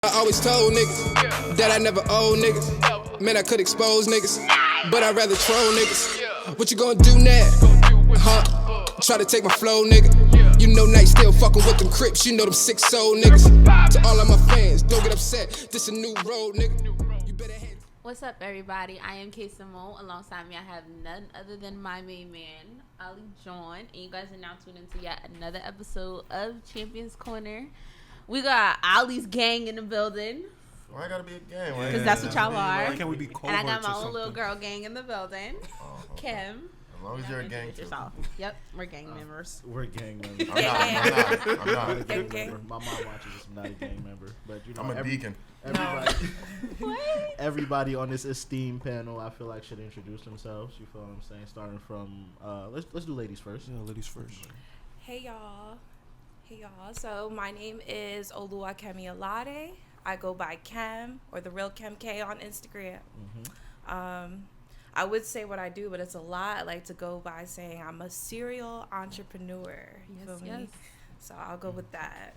I always told niggas that I never owe niggas. Man, I could expose niggas, but I'd rather troll niggas. What you gonna do now? Huh? Try to take my flow, nigga. You know night still fucking with them Crips. You know them sick soul niggas. To all of my fans, don't get upset. This a new road, nigga. You better head. What's up, everybody? I am Kayy Simone. Alongside me, I have none other than my main man, Ali John. And you guys are now tuned into yet another episode of Champions Corner. We got Ali's gang in the building. Why I gotta be a gang? Because that's what y'all are. Why can't we be and I got my own little girl gang in the building. Okay. Kim. As long as you're a gang too. Yourself. Yep, we're gang members. We're gang members. I'm not. I'm not a gang member. My mom watches this. I'm not a gang member. But you know, I'm a deacon. Everybody on this esteemed panel, I feel like, should introduce themselves. You feel what I'm saying? Starting from, let's do ladies first. Yeah, ladies first. Hey y'all. So my name is Kemi Alade. I go by Kem or the real Kem K on Instagram. Mm-hmm. I would say what I do, but it's a lot. I like to go by saying I'm a serial entrepreneur. You feel me? So I'll go with that.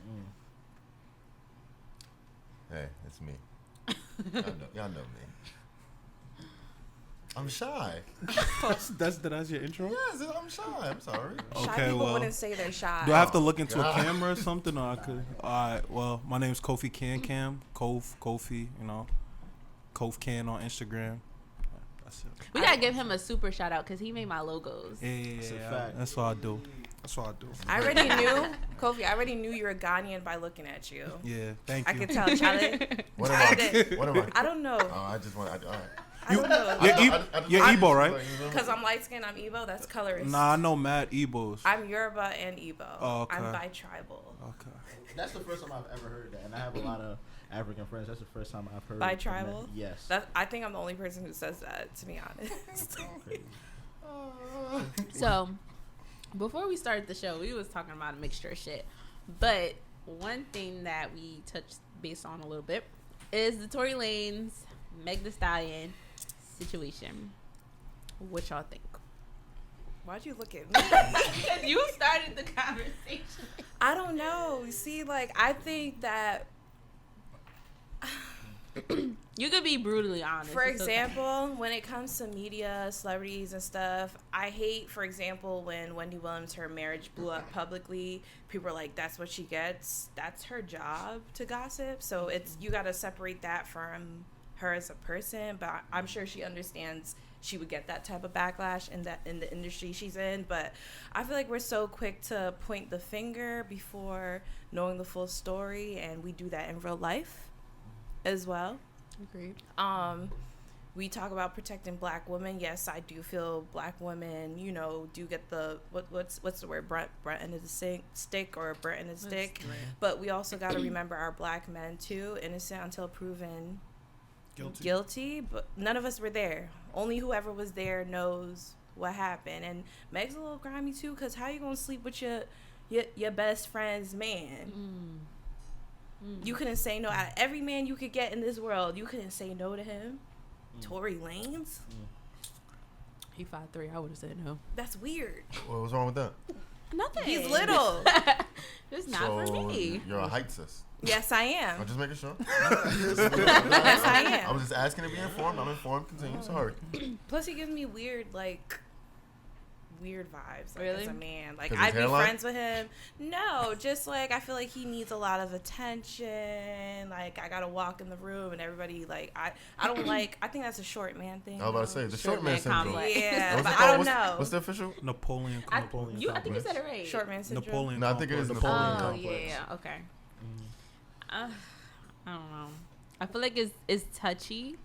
Hey, it's me. Y'all know me. I'm shy. That's your intro? Yes, I'm shy. I'm sorry. Shy people wouldn't say they're shy. Do I have to look into a camera or something, or I could? All right. Well, my name's Kofi Cam. Kofi. You know, Kof Can on Instagram. That's it. We gotta give him a super shout out because he made my logos. Yeah. That's what I do. I already knew, Kofi. I already knew you were Ghanaian by looking at you. Yeah. Thank you. I could tell, Charlie. What am I? I don't know. Oh, I just want. All right. I don't know. You're Igbo, right? Because I'm light skinned, I'm Igbo. That's colorist. Nah, I know mad Igbos. I'm Yoruba and Igbo. Oh, okay. I'm bi-tribal. Okay. That's the first time I've ever heard that, and I have a lot of African friends. That's the first time I've heard Bi-tribal? Yes. I think I'm the only person who says that, to be honest. So, before we started the show, we was talking about a mixture of shit. But one thing that we touched base on a little bit is the Tory Lanez, Meg Thee Stallion situation. What y'all think? Why'd you look at me? You started the conversation. I don't know. See, like, I think that... You could be brutally honest. For example, when it comes to media, celebrities and stuff, I hate, for example, when Wendy Williams, her marriage blew up publicly, people are like, that's what she gets. That's her job to gossip. So it's, you got to separate that from her as a person. But I'm sure she understands she would get that type of backlash in the industry she's in. But I feel like we're so quick to point the finger before knowing the full story. And we do that in real life as well. Agreed. We talk about protecting black women. Yes, I do feel black women, you know, do get the what's the word, brunt end of the stick or burnt end of the stick. Right. But we also got to remember our black men too, innocent until proven guilty. But none of us were there. Only whoever was there knows what happened. And Meg's a little grimy too, because how you gonna sleep with your best friend's man? You couldn't say no. Out of every man you could get in this world, you couldn't say no to him. Tory Lanez? He 5'3". I would have said no. That's weird. What was wrong with that? Nothing. He's little. It's not for me. You're a height sis. Yes, I am. I'm just making sure. Yes, I am. I was just asking to be informed. I'm informed. Continue. Sorry. Plus, he gives me weird vibes, like, really? as a man. Like, 'Cause I'd be hairline? friends with him. No, just like I feel like he needs a lot of attention. Like, I gotta walk in the room and everybody like I don't like. I think that's a short man thing. I was about to say the short man syndrome. complex. Yeah, What's but it I called? don't know. What's the official? Napoleon I complex. think you said it right. Short man syndrome. Napoleon. No, I think it is complex. Napoleon Oh complex. yeah. Okay. I don't know. I feel like it's touchy.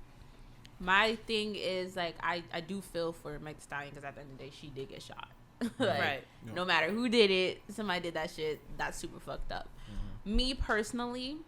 My thing is like I do feel for Meg Thee Stallion because at the end of the day she did get shot. Like, Right. No matter who did it, somebody did that shit. That's super fucked up. Me personally,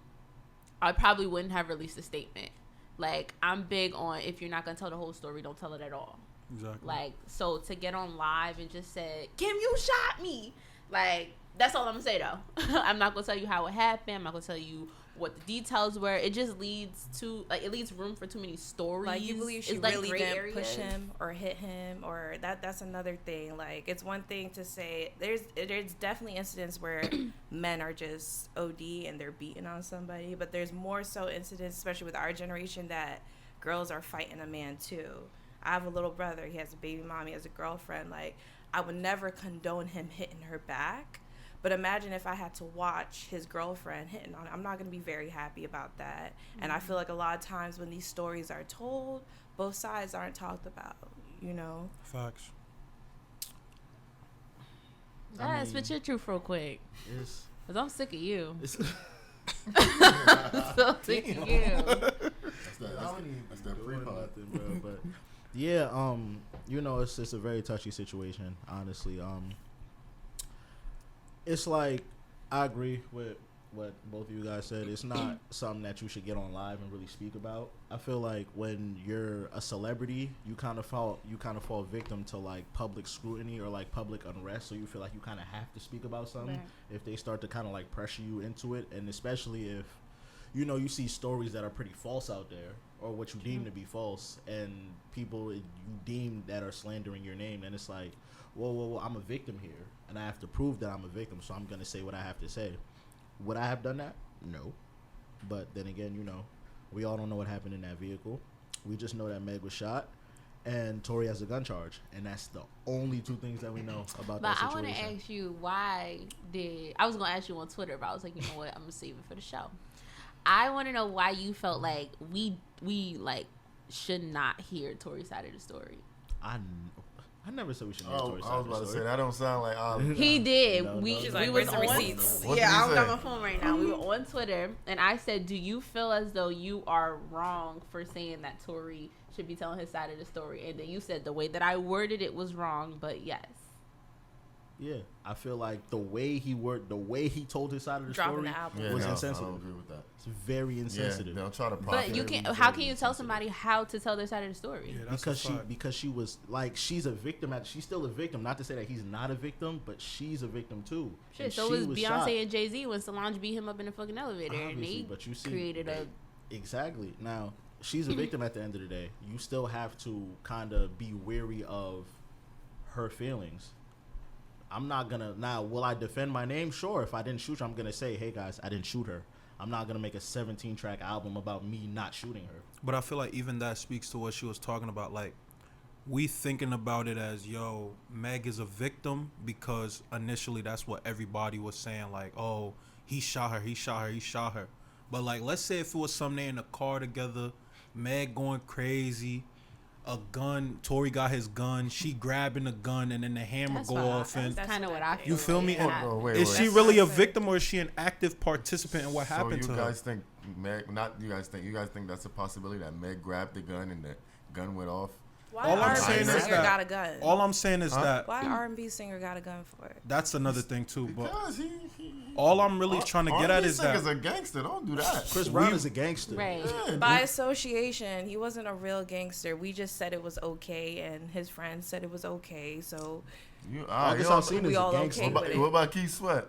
I probably wouldn't have released a statement. Like, I'm big on if you're not gonna tell the whole story, don't tell it at all. Exactly. Like, so to get on live and just say, Kim, you shot me. Like, that's all I'm gonna say though. I'm not gonna tell you how it happened. I'm not gonna tell you what the details were. It just leads to it leaves room for too many stories. Like, you believe she It's, like, really gray didn't areas. push him or hit him, or that's another thing. Like, it's one thing to say there's definitely incidents where men are just OD and they're beating on somebody, but there's more so incidents, especially with our generation, that girls are fighting a man too. I have a little brother. He has a baby mom. He has a girlfriend. Like, I would never condone him hitting her back. But imagine if I had to watch his girlfriend hitting on him. I'm not going to be very happy about that. Mm-hmm. And I feel like a lot of times when these stories are told, both sides aren't talked about, you know? Facts. Spit your truth real quick. Because I'm sick of you. I'm so sick of you. That's that pre-pod. But yeah, you know, it's a very touchy situation, honestly. It's like, I agree with what both of you guys said. It's not something that you should get on live and really speak about. I feel like when you're a celebrity, you kind of fall victim to like public scrutiny or like public unrest. So you feel like you kind of have to speak about something if they start to kind of like pressure you into it, and especially if you know you see stories that are pretty false out there, or what you deem to be false, and people you deem that are slandering your name, and it's like, whoa, I'm a victim here, and I have to prove that I'm a victim, so I'm gonna say what I have to say. Would I have done that? No. But then again, you know, we all don't know what happened in that vehicle. We just know that Meg was shot, and Tory has a gun charge, and that's the only two things that we know about that situation. But I want to ask you, I was gonna ask you on Twitter, but I was like, you know what, I'm gonna save it for the show. I want to know why you felt like we like should not hear Tory's side of the story. I never said we should hear Tory's side I of was the about to story. say that don't sound like He did. No, we She's we like, was where's the on. receipts? What did Yeah, he I don't got say? my phone right now. We were on Twitter, and I said, "Do you feel as though you are wrong for saying that Tory should be telling his side of the story?" And then you said the way that I worded it was wrong, but yes. Yeah, I feel like the way he told his side of the Dropping story the album. Yeah, was no, insensitive. I don't agree with that. It's very insensitive. Yeah, they'll try to profit. But you can. How can you tell somebody how to tell their side of the story? Yeah, that's because she was like, she's a victim. She's still a victim. Not to say that he's not a victim, but she's a victim too. Shit, And so she was was Beyonce shot. and Jay-Z when Solange beat him up in the fucking elevator, Obviously, and but you see, created a. Exactly. Now, she's a victim at the end of the day. You still have to kind of be wary of her feelings. I'm not gonna now. Will I defend my name? Sure. If I didn't shoot her, I'm gonna say, "Hey guys, I didn't shoot her." I'm not gonna make a 17-track album about me not shooting her. But I feel like even that speaks to what she was talking about. Like, we thinking about it as, yo, Meg is a victim because initially that's what everybody was saying. Like, oh, he shot her. But like, let's say if it was some they in a car together, Meg going crazy, a gun, Tory got his gun, she grabbing the gun, and then the hammer go off, and That's kind of what I feel. you feel me? And Oh, wait, is she That's really a what I said. victim, or is she an active participant in what happened to So you her? guys think Meg? Not you guys think. You guys think that's a possibility that Meg grabbed the gun and the gun went off? Why All I'm R&B saying is singer that- got a gun? All I'm saying is that Why R&B singer got a gun for it? that's another thing too. But Because he all I'm really trying to get at is R&B that singer's a gangster. Don't do that. Chris Brown is a gangster. Right. Yeah, By association, he wasn't a real gangster. We just said it was okay, and his friends said it was okay. So You, August Alsina we is a all gangster. okay what, with about, it. what about Keith Sweat?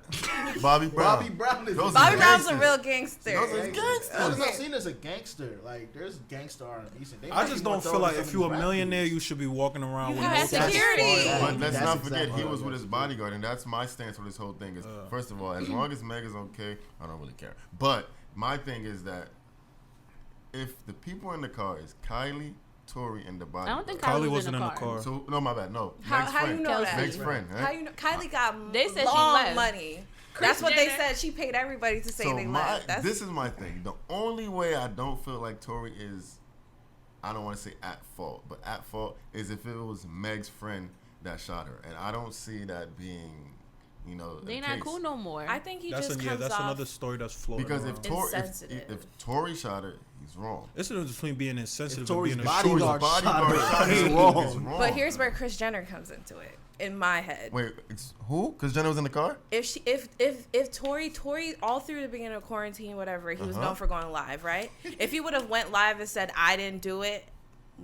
Bobby Brown. Bobby Brown is Those Bobby are Brown's a gangsters. real gangster. Those are gangsters. August Alsina's a gangster. Like, there's gangster R&B. I just don't feel like if you're a millionaire, you should be walking around You with have no type of security. guard. But let's That's not forget, exactly he what was I with was his bodyguard, and that's my stance with this whole thing. Is first of all, as long as Meg is okay, I don't really care. But my thing is that if the people in the car is Kylie, Tory, and the I bodyguard, don't think Kylie Kylie wasn't in the car. So no, my bad. No, How, Meg's how friend. you know that? Meg's friend. Right? How you know? Kylie got They said she long left. money. Kris That's what they Jenner. said. She paid everybody to say So they left. That's, this is my thing. The only way I don't feel like Tory is, I don't want to say at fault, but at fault is if it was Meg's friend that shot her, and I don't see that being, you know, They the not case. cool no more. I think he That's just comes that's off. another story that's floating Because around. if Tory, Insensitive. if Tory shot her, he's wrong. It's the difference between being insensitive If and Tory's being a bodyguard short. Tory's shot her, shot he's her, wrong. is wrong. But here's where Kris Jenner comes into it. In my head, Wait, it's who? Because Jenna was in the car? if Tory all through the beginning of quarantine, whatever, he was known for going live, right? If he would have went live and said I didn't do it,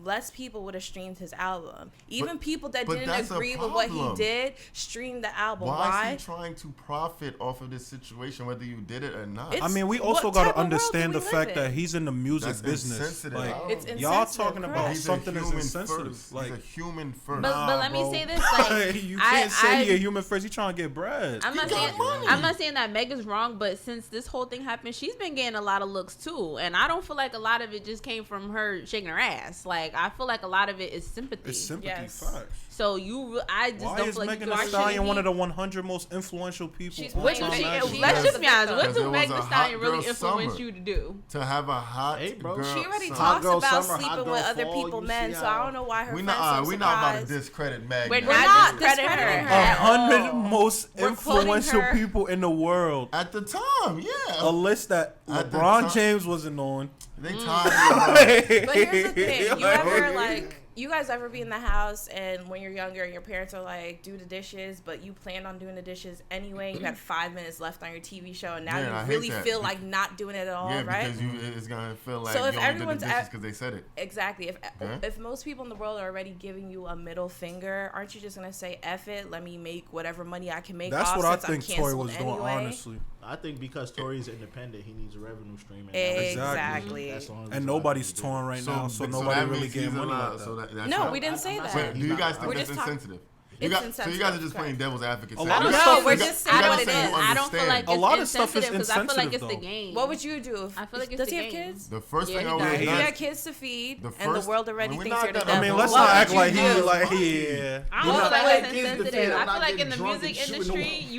less people would have streamed his album. Even people that but didn't that's a agree with what he problem. did streamed the album. Why is he trying to profit off of this situation, whether you did it or not? It's- I mean, we what also type got of to world do understand we the live fact in? that he's in the music That's business. insensitive. Like, It's y'all insensitive, talking correct. about He's something a that's human insensitive. first. Like, He's a human first. But let me bro. say this, like, you can't say you're a human first. You trying to get bread. I'm not got saying money. I'm not saying that Meg is wrong, but since this whole thing happened, she's been getting a lot of looks too, and I don't feel like a lot of it just came from her shaking her ass. Like, I feel like a lot of it is sympathy. It's sympathy, Yes. facts. So I just Why don't is feel like Megan you Thee can Stallion market one of me. the 100 most influential people? She's on What playing do Time the she, Magazine? let's She just be honest. What Because do it was Meg a Thee hot Stallion really girl influence summer. you to do? To have a hot Hey, bro. girl She already summer. talks girl about summer, hot sleeping girl with other fall, people you men, see so how- I don't know why her We friends not so we not about to surprised. discredit Meg. We're now. not discrediting discrediting her. her. 100 most We're quoting influential her. people in the world. At the time, yeah. A list that At the LeBron time- James wasn't on. They tied me. But here's the thing: you Like- ever like you guys ever be in the house and when you're younger and your parents are like, do the dishes, but you plan on doing the dishes anyway. You had 5 minutes left on your TV show, and now Yeah, I you hate really that. feel like not doing it at all, Yeah, right? because it's gonna feel like So if you only did the everyone's dishes at- because they said it. Exactly. Yeah. If most people in the world are already giving you a middle finger, aren't you just gonna say F it? Let me make whatever money I can make. That's off what I since I'm think Tory canceled was doing, anyway. honestly. I think because Tory's independent, he needs a revenue stream. Exactly. That's the only And reason nobody's why he did touring it. right now, so that nobody really means getting he's money allowed- like that. so that's No, not- we didn't say I'm not that. saying Wait, he's do you not guys allowed. think We're that's just talk- insensitive? It's So you insensitive, guys are just playing correct. devil's advocate. A lot saying- of No, stuff we're is- just saying gotta what it say you is. I don't feel like understand. it's A lot of stuff is insensitive because I feel like insensitive, it's the though. game. What would you do? I feel like it's Does the he have game. kids? The first Yeah, thing he I would does. If do. you has- got kids to feed, The and the first- world already we're thinks not you're the gonna- I devil. mean, let's what not would act you like he do? like yeah. I You don't know, feel not like like it's kids to insensitive. feed. I'm I not feel like in getting the drunk music and shooting the industry, wall.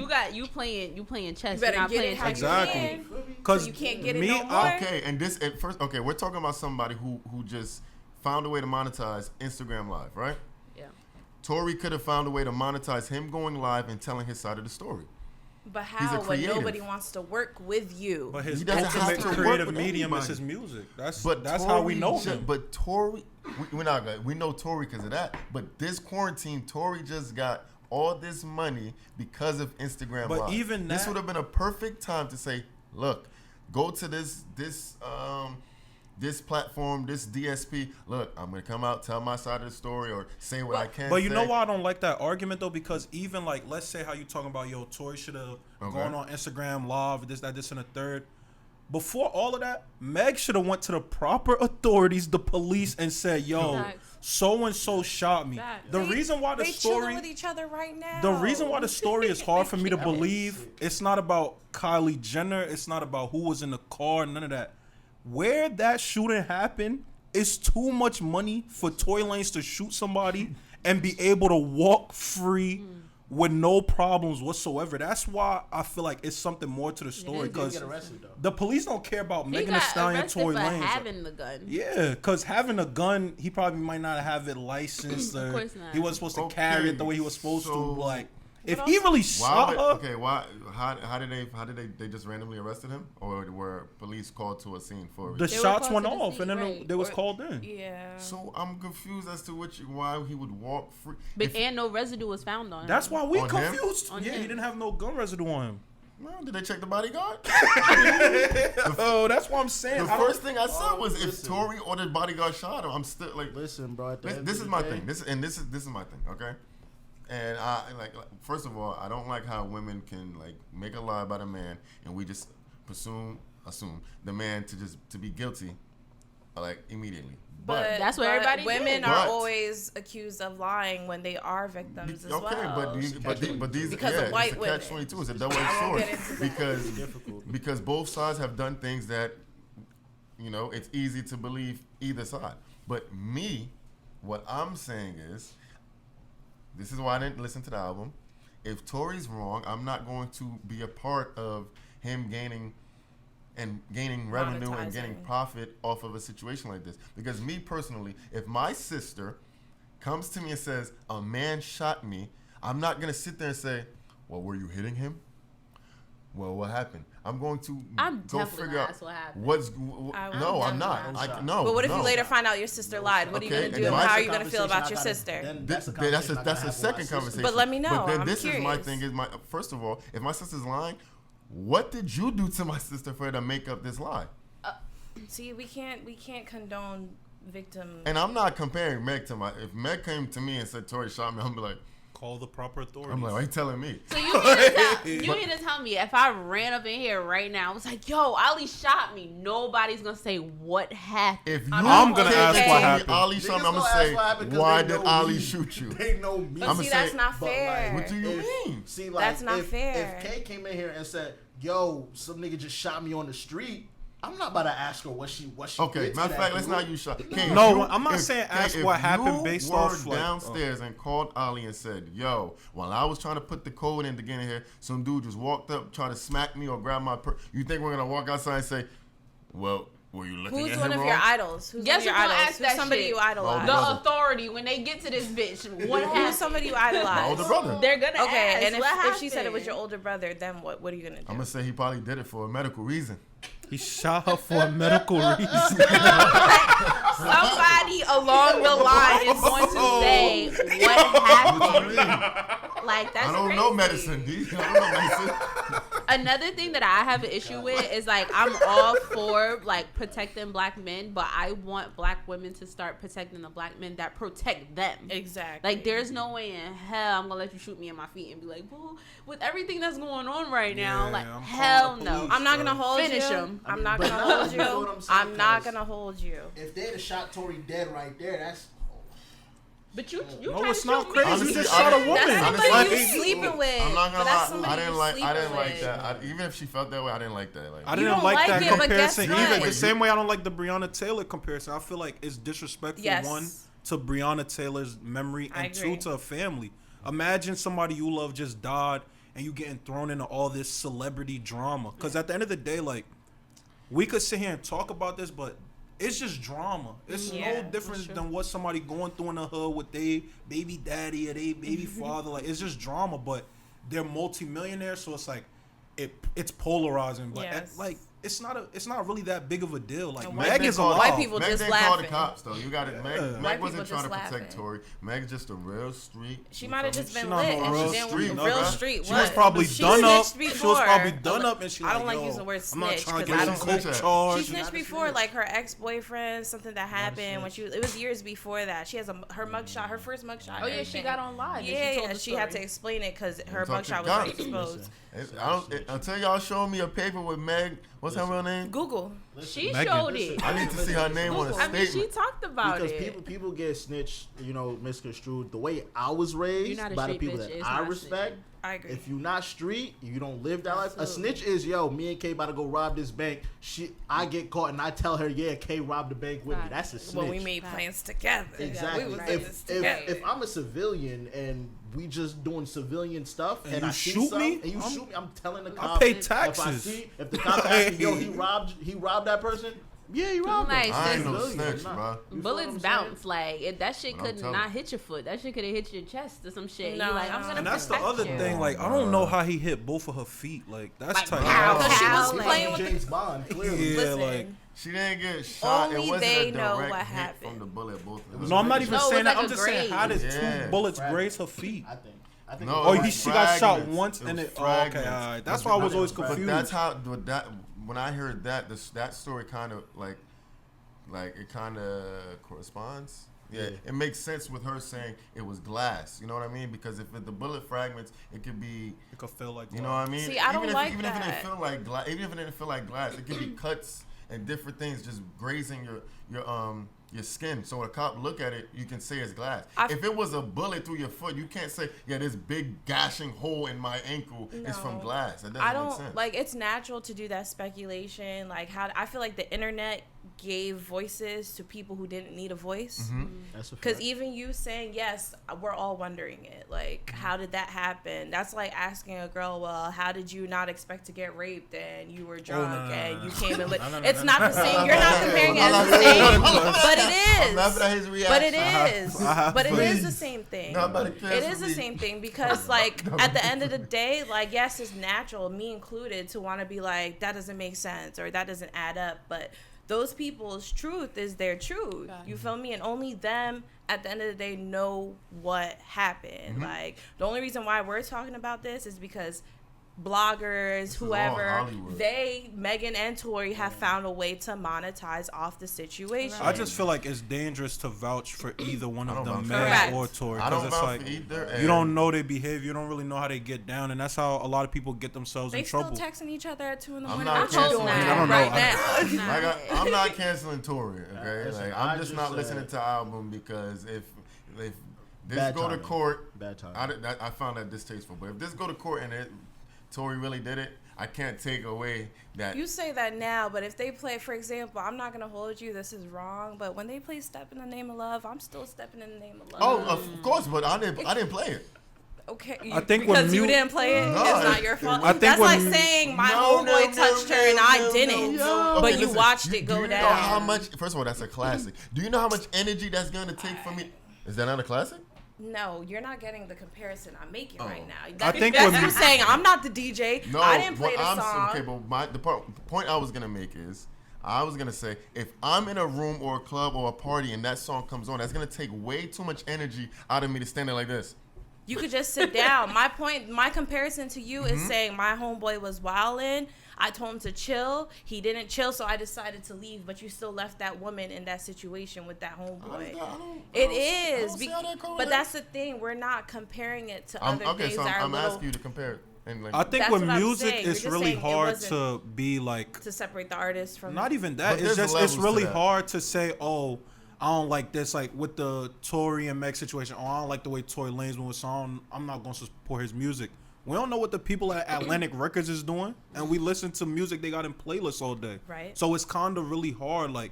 you playing chess. You You're better not get playing it how you checkers. Exactly. can. Because You can't get it me, no more. Okay, and this at first. Okay, we're talking about somebody who just found a way to monetize Instagram Live, right? Yeah. Tory could have found a way to monetize him going live and telling his side of the story. But He's a how when creative. nobody wants to work with you? but his He doesn't have ultimate to work creative with medium is anybody. his music. That's But how Tory we know ju- him. But Tory, we're not gonna. We know Tory because of that. But this quarantine, Tory just got all this money because of Instagram But Live. even this that- would have been a perfect time to say, look, go to this platform, this DSP. Look, I'm gonna come out, tell my side of the story, or say what I can. But you say. know why I don't like that argument though? Because even like, let's say how you talking about, yo, Tory should have Okay. gone on Instagram Live, this, that, this, and the third. Before all of that, Meg should have went to the proper authorities, the police, and said, yo, Facts. so and so shot me. Facts. The reason why the they story, chilling with each other right now. the reason why the story is hard for me to Yes. believe, it's not about Kylie Jenner, it's not about who was in the car, none of that. Where that shooting happened is too much money for Tory Lanez to shoot somebody and be able to walk free with no problems whatsoever. That's why I feel like it's something more to the story, is. He did because get arrested though. the police don't care about He Megan Thee got Stallion, arrested Tory for Lanez. having the gun. Yeah, because having a gun, he probably might not have it licensed. Of Or course not. He wasn't supposed to Okay, carry it the way he was supposed so- to. Like, if But he also- really Why? shot her, Okay, why? How did they just randomly arrested him, or were police called to a scene for it? the They were shots called went to the off, scene, and then right. they was Or- called in. Yeah. So I'm confused as to why he would walk free. But and no residue was found on him. That's why we On him? confused. On Yeah, him. he didn't have no gun residue on him. Well, did they check the bodyguard? Oh, that's what I'm saying. The I don't- first thing I said was if listen. Tory or the bodyguard shot him, I'm still like, Listen, bro. At the end this of is the my day- thing. This is my thing. Okay. And I like first of all, I don't like how women can like make a lie about a man, and we just assume the man to be guilty, like immediately. But That's what everybody women did. are But- always accused of lying when they are victims as well. but these Because of white it's a women. catch-22. It's a double-edged I won't sword get into that. because Difficult. because both sides have done things that it's easy to believe either side. But me, what I'm saying is, this is why I didn't listen to the album. If Tory's wrong, I'm not going to be a part of him gaining revenue and getting Monetizing. profit off of a situation like this. Because me personally, if my sister comes to me and says a man shot me, I'm not gonna sit there and say, well, were you hitting him? Well, what happened? I'm going to I'm go definitely figure gonna out ask what happened. no, I'm not. definitely No. But what if no. you later find out your sister lied? What are you Okay, gonna do? and And my how are you gonna feel about conversation your I gotta- sister? then That's a conversation I gotta have with my second sister. conversation. But let me know. But then I'm this is my curious. thing. Is my first of all, if my sister's lying, what did you do to my sister for her to make up this lie? See, we can't condone victim. And I'm not comparing Meg to my. If Meg came to me and said Tory shot me, I'm be like, Call the proper authorities. I'm like, why you telling me? So you mean to tell me if I ran up in here right now, I was like, "Yo, Ali shot me." Nobody's gonna say what happened. If you I'm gonna ask came what to me, happened. Ali shot me, I'm Niggas gonna ask say, what happened 'cause why they did know Ali me. shoot you? They know me. But I'ma see, say- that's not But, fair. What do you If- mean? See, like, That's not if, fair. If Kay came in here and said, "Yo, some nigga just shot me on the street," I'm not about to ask her what she. Okay, did to matter of that fact, let's dude. not use shot. Kay, No, if you- I'm not if- saying Kay, ask if what happened you based were off, like, downstairs and called Ali and said, "Yo, while I was trying to put the code in to get in here, some dude just walked up, tried to smack me or grab my purse." You think we're gonna walk outside and say, "Well, were you looking Who's at one him of wrong?" your idols? Who's Guess one of your who's gonna idols? ask Who's that somebody shit? you idolize? The brother. authority when they get to this bitch, what Who's happened? somebody you My idolize? older brother. They're gonna Okay, ask, and what if she said it was your happened? older brother, then what? What are you gonna do? I'm gonna say he probably did it for a medical reason. He shot her for a medical reason. Somebody along the line is going to say what happened. Like that's I don't crazy. know medicine, D. I don't know medicine. Another thing that I have an issue with is like I'm all for like protecting black men, but I want black women to start protecting the black men that protect them. Exactly. Like there's no way in hell I'm gonna let you shoot me in my feet and be like, well, with everything that's going on right now, Yeah, like I'm hell calling the no. police. I'm not gonna hold Finish you. him. I'm not but gonna now hold you know you. what I'm saying, I'm not 'cause gonna hold you. If they'd have shot Tory dead right there, that's. But you No, trying it's to not shoot crazy. me. Honestly, You just I shot a didn't- woman. That's Honestly, somebody like- you sleeping with. I'm not But gonna that's lie. somebody I didn't you like sleeping that. with. Even if she felt that way, I didn't like that. Like, I You didn't don't like like that it, but guess comparison what? either. The Wait, same way I don't like the Breonna Taylor comparison. I feel like it's disrespectful, Yes. one, to Breonna Taylor's memory, I and two, agree. to a family. Imagine somebody you love just died and you getting thrown into all this celebrity drama. Because at the end of the day, like, we could sit here and talk about this, but it's just drama. It's Yeah, no different true. than what somebody going through in the hood with their baby daddy or their baby father. Like, it's just drama, but they're multimillionaires, so it's like it's polarizing. But Yes. like, it's not really that big of a deal. Like, And Meg Meg is didn't call- alive. White people Meg just didn't call the laughing. cops though. You got it. Meg, Yeah. Meg White wasn't people trying to just protect laughing. Tory. Meg's just a real street. She you might have feel just me? been not lit, no and real she didn't street, real no, bruh. street. She what? was probably She done up. snitched She was probably before. done up, and she I don't like, like yo, using the word I'm not snitch, trying to 'cause get I some don't coke like- charge. She snitched before, like her ex-boyfriend, something that happened when it was years before that. She has her mugshot, her first mugshot. Oh yeah, she got on live. and Yeah, she told the she had to story. explain it because her talk to mugshot was God. already exposed. Until y'all show me a paper with Meg, what's her real name? Google. She Megan. showed it. I need to see her name on a I mean, she statement. talked about Because it. people get snitched, misconstrued. The way I was raised You're not a by the street people bitch, that it's I not respect. snitching. I agree. If you not street, you don't live that life. A Absolutely. snitch is me and Kay about to go rob this bank. I get caught and I tell her, yeah, Kay robbed the bank with me. Right. That's a snitch. when we made plans together. Exactly. We was in this If together. if I'm a civilian and we just doing civilian stuff And and you I see shoot something me? and you I'm- shoot me, I'm telling the I cop. pay If I taxes. see, if the cop asks me, yo, he robbed that person. Yeah, he robbed Like, him. I ain't sis, no Civilian, snitch, I'm bro. not. You feel Bullets what I'm bounce like that shit But I'm could telling not you. hit your foot. That shit could have hit your chest or some shit. No, You like, I'm gonna And that's the protect other you. thing. Like, I don't know how he hit both of her feet. Like, that's Like, tight. pow, Because she was pow, saying? playing with James Bond, clearly. Yeah, Listen, like, She didn't get shot. Only it wasn't they a know direct what hit happened. from the bullet. Both. It was no, I'm not even No, it was saying that. like I'm a just saying, how did grade. two bullets Fragments. graze her feet? I think. No, Oh, it was she got shot fragments. once, It and was it. Oh, okay, fragments. all right. That's why I was always But confused. But that's how when I heard that that story kind of like it kind of corresponds. Yeah, it makes sense with her saying it was glass. You know what I mean? Because if the bullet fragments, it could be. It could feel like. You know what I mean? See, I don't like even if it that. didn't feel like glass, even if it didn't feel like glass, it could be cuts and different things just grazing your skin. So when a cop look at it, you can say it's glass. If it was a bullet through your foot, you can't say, yeah, this big gashing hole in my ankle is from No. glass. That doesn't I make don't sense. like. It's natural to do that speculation. Like how I feel like the internet gave voices to people who didn't need a voice. That's a Because fact. even you saying yes, we're all wondering it. Like, how did that happen? That's like asking a girl, well, how did you not expect to get raped and you were drunk and you came in? It's not the same. You're not comparing it as the same, but it I'm laughing at is. his reaction. But it is. But it is the Please. same thing. Nobody It cares is for the me. same thing because, like, at the end of the day, like, yes, it's natural, me included, to want to be like, that doesn't make sense or that doesn't add up. But those people's truth is their truth. You feel me? And only them at the end of the day know what happened. Like, the only reason why we're talking about this is because bloggers, whoever, Hollywood. Megan and Tory have found a way to monetize off the situation. I just feel like it's dangerous to vouch for either one of them, Correct. Meg or Tory. I don't Because it's vouch like, for either. you don't know their behavior. You don't really know how they get down. And that's how a lot of people get themselves They in still trouble. texting each other at 2 in the I'm morning. not What you canceling. doing I don't know. right I- now? Like I'm not canceling Tory, okay? Listen, Like I I'm just just not said- listening to the album because if this Bad go to timing. court, Bad time. I found that distasteful. But if this go to court and Tory really did it, I can't take away that. You say that now, but if they play, for example, I'm not gonna hold you. This is wrong. But when they play "Step in the Name of Love," I'm still stepping in the name of love. Oh, of course, but I didn't play it. Okay, I think when because you didn't play it, No, it's not your fault. I think That's when- like saying my No, homeboy touched her and I didn't, no. but Okay, you listen, watched it do go you down. know how much? First of all, that's a classic. Do you know how much energy that's gonna take for me? Is that not a classic? No, you're not getting the comparison I'm making right now. I think that's when- you saying I'm not the DJ. No, I didn't play what the I'm song. okay, but the point I was gonna make is, I was gonna say, if I'm in a room or a club or a party and that song comes on, that's gonna take way too much energy out of me to stand there like this. You could just sit down. My comparison to you is saying my homeboy was wildin'. I told him to chill. He didn't chill, so I decided to leave. But you still left that woman in that situation with that homeboy. It is, but that's the thing. We're not comparing it to other Okay, things so that are I'm little asking you to compare it. And like, I think That's with what I'm music, saying. You're it's just really saying it hard wasn't- to be like, to separate the artist from. not even that. But It's there's just, levels it's to really that. hard to say, oh, I don't like this. Like with the Tory and Meg situation, oh, I don't like the way Tory Lanez was, so I'm not going to support his music. We don't know what the people at Atlantic Records is doing, and we listen to music they got in playlists all day. Right. So it's kind of really hard. Like,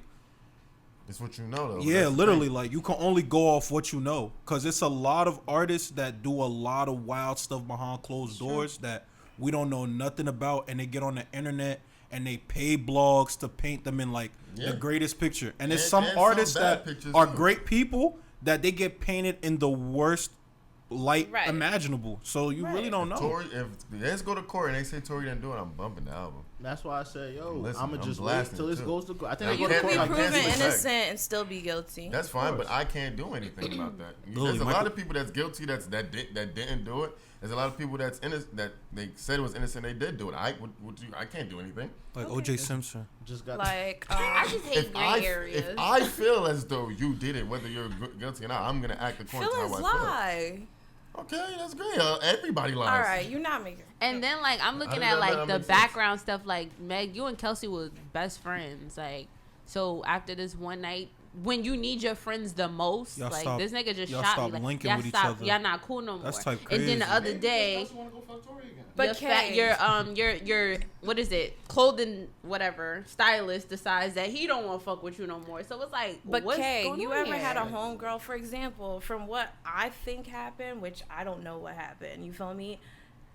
it's what you know, though. yeah, That's the literally, thing. like you can only go off what you know, because it's a lot of artists that do a lot of wild stuff behind closed doors that we don't know nothing about, and they get on the internet and they pay blogs to paint them in like Yeah. the greatest picture. And there's And some some artists bad that pictures, are too. great people that they get painted in the worst light Right. imaginable. So you really don't know. Tory, if let's go to court and they say Tory didn't do it, I'm bumping the album. That's why I said, yo, Listen, I'm gonna I'm just wait blasting till it, this too. goes to court. I think Now, I You go to can court. be I like can't proven do it. innocent and still be guilty. That's fine, course. but I can't do anything about that. Lily, There's a lot Michael- of people that's guilty that didn't do it. There's a lot of people that's innocent that they said was innocent. They did do it. I can't do anything. Like O.J. Simpson. Just got Like, I just hate gray areas. If I feel as though you did it, whether you're guilty or not, I'm gonna act according to how feelings I feel. lie. Okay, that's great. Everybody lies. All right, you're not making. And then like I'm looking How at does that like make the sense? background stuff. Like Meg, you and Kelsey were best friends. Like so after this one night, when you need your friends the most, Y'all like stop- this nigga just y'all shot stop me. Like linking y'all with each stop. other. Y'all not cool no more. That's type And then the crazy. other day. But your what is it? Clothing whatever stylist decides that he don't want to fuck with you no more. So it's like, But what's Kay, going you on ever here? had a homegirl, for example, from what I think happened, which I don't know what happened. You feel me?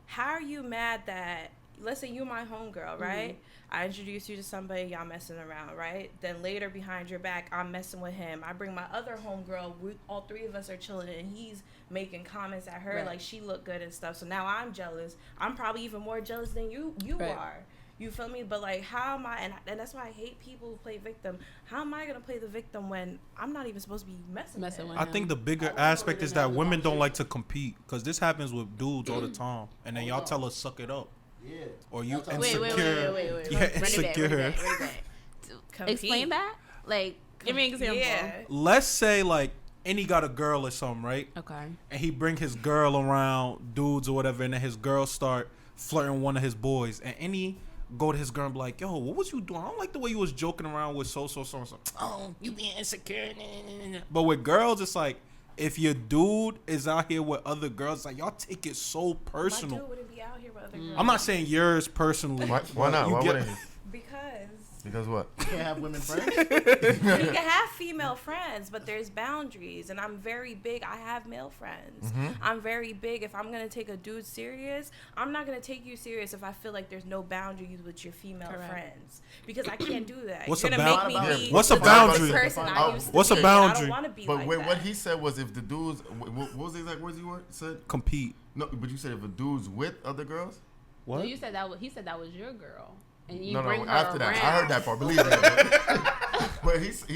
How are you mad that? Let's say you my homegirl, right? I introduce you to somebody, y'all messing around, right? Then later behind your back, I'm messing with him. I bring my other homegirl, all three of us are chilling, and he's making comments at her Right. like she looked good and stuff. So now I'm jealous. I'm probably even more jealous than you Right. are. You feel me? But like, how am I? And that's why I hate people who play victim. How am I gonna play the victim when I'm not even supposed to be messing with Messing him? with I think the bigger aspect is that women don't like to compete, because this happens with dudes all the time, and then y'all tell us suck it up, Yeah. or you That's how- insecure. Wait. Yeah, Run it back, insecure. run it back. Compete. Explain that. Like, give me an example. Yeah. Let's say like any got a girl or something, right? Okay. And he bring his girl around dudes or whatever, and then his girl start flirting with one of his boys, and any go to his girl and be like, yo, what was you doing? I don't like the way you was joking around with so. Oh, you being insecure. But with girls, it's like, if your dude is out here with other girls, it's like y'all take it so My personal. dude wouldn't be out here with other girls. I'm not saying yours personally. Why not? You Why get- wouldn't he? Because Because what? You can't have women friends. you can have female friends, but there's boundaries. And I'm very big. I have male friends. Mm-hmm. I'm very big. If I'm gonna take a dude serious, I'm not gonna take you serious if I feel like there's no boundaries with your female Correct. friends, because I can't do that. What's You're a gonna bound- make me Yeah, be what's a the type of boundary? person I used to What's a be, and I boundary? don't want to be But like wait, that. what he said was if the dudes, what was the exact words you said? Compete. No, but you said if a dude's with other girls. What? No, you said that. He said that was your girl, and you No, bring her after around. that, I heard that part. Believe me. But he said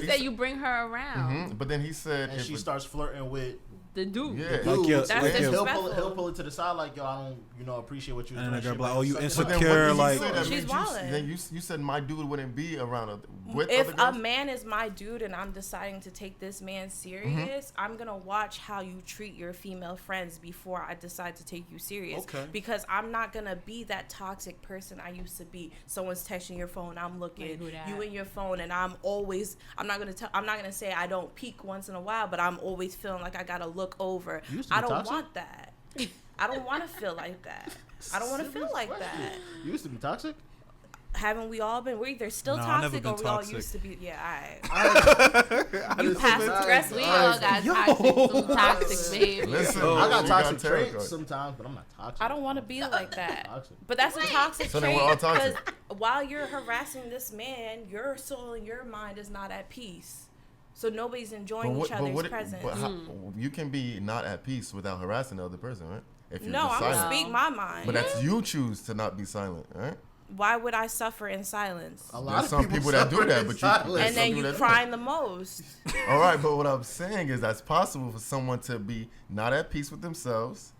He said you bring her around. But then he said And if she a- starts flirting with the dude. Yeah. Dude, Like, yeah, That's like, he'll disrespectful. pull it to the side like, yo, I don't, appreciate what you're And doing. the girl shit, be like, man. oh, you Such a- But then insecure, what did like- you say that She's made wildin'. then you said my dude wouldn't be around with If other a girls? man is my dude and I'm deciding to take this man serious, I'm gonna watch how you treat your female friends before I decide to take you serious. Okay. Because I'm not gonna be that toxic person I used to be. Someone's texting your phone, I'm looking, Like, who dat? you in your phone, and I'm not gonna say I don't peek once in a while, but I'm always feeling like I gotta look over. You used to be I don't toxic? want that. I don't want to feel like that. I don't want to feel like that. You used to be toxic? Haven't we all been? We're either still No, I never toxic been or we all toxic. used to be. Yeah, alright. You passive aggressive. We all got Yo. some toxic behavior. Listen, I got you toxic territory. traits sometimes, but I'm not toxic. I don't want to be like that. Toxic. But that's a toxic So then trait we're all toxic. because while you're harassing this man, your soul and your mind is not at peace. So nobody's enjoying each other's presence. But how, you can be not at peace without harassing the other person, right? If you're No, just I'm silent. gonna speak my mind. But that's you choose to not be silent, right? Why would I suffer in silence? A lot There's of some people that do suffer that, in but you- silence. There's And some then people you that do crying the most. All right, but what I'm saying is that's possible for someone to be not at peace with themselves.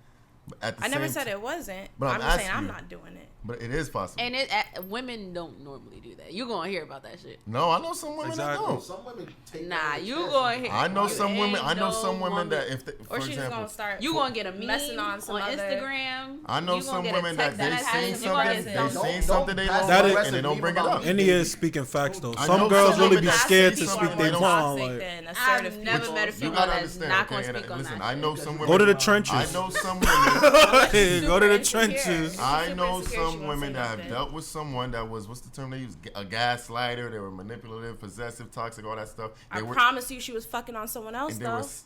But at the I never same said t- it wasn't. But I'm I'm just saying asking I'm you. not doing it. But it is possible. And women don't normally do that. You gonna hear about that shit. No, I know some women that Exactly. don't. Some women take Nah, that you chance. gonna hear. I know you some women. ain't I know no some women that woman- if, they, Or for she's example, gonna start. You gonna get a meme messing on some other- Instagram. I know You gonna some get a women that text they message, seen you gonna something, get they some- seen something they don't That like, is- and they don't bring it up. And he is speaking facts though. I Some know girls some really women be that scared see to something speak they their don't mind. toxic Like, than I've assertive never people. met a You female gotta that's understand. not gonna okay, speak on listen, that. I know shit. some go women. to the trenches. I know some women. Go to the Super insecure. trenches. I Super know insecure, she some won't women say that have nothing. dealt with someone that was, what's the term they use? A gaslighter. They were manipulative, possessive, toxic, all that stuff. I They were, promise you she was fucking on someone else, and they though. was,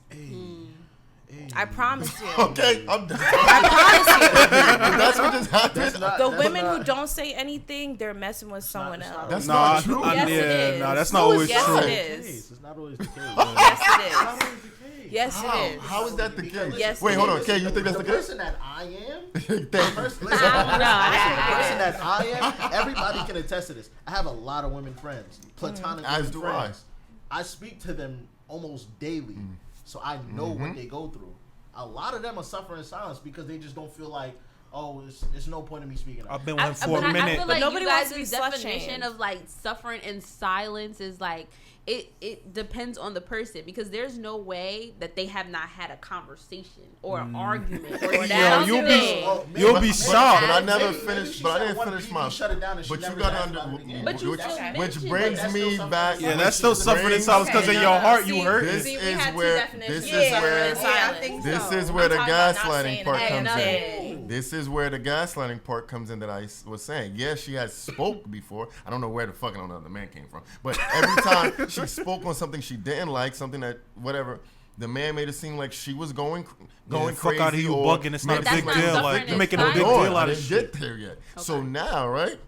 I promise you. okay, I'm done. I promise you. That's what just happened. That's not- The that's women not- who don't say anything, they're messing with someone it's not- else. That's Nah, not true. Yes, it yeah, is. nah, that's not No, always yes, true. it It's is. It's not always the case. Yes, it is. Not always the case. Yes, How? it is. How is that the case? Yes, Wait, it hold on. is. Kay, you think that's the case? person that I am? Thank you. The person that I am, I everybody can attest to this. I have a lot of women friends, platonic As women do friends. I speak to them almost daily, so I know what they go through. A lot of them are suffering in silence because they just don't feel like, oh, it's no point in me speaking up. I've been with him for but a I minute. feel But like nobody you wants to guys' be slut definition shamed. of like suffering in silence is like it depends on the person because there's no way that they have not had a conversation or an argument or Yo, that. you'll thing. be you'll be shocked. But I never Maybe finished. she But I said didn't one finish beat, my. he shut it down and she But you never gotta asked under. about it again. But you which still which mentioned brings it. That's me still back. suffering Yeah, that's still suffering in silence because in your heart you hurting. This See, we is had two where definitions this of is suffering where in silence. this is I'm where the talking about not gaslighting saying part it. comes Nothing. in. This is where the gaslighting part comes in that I was saying. Yes, she has spoke before. I don't know where the fucking another man came from, but every time she spoke on something she didn't like, something that whatever. The man made it seem like she was going Yeah, fuck crazy. out of you or bugging. It's made not a it That's big seem not deal. suffering Like in you're making a silence. big Hold deal on, out I of didn't shit. get there yet. So now, right?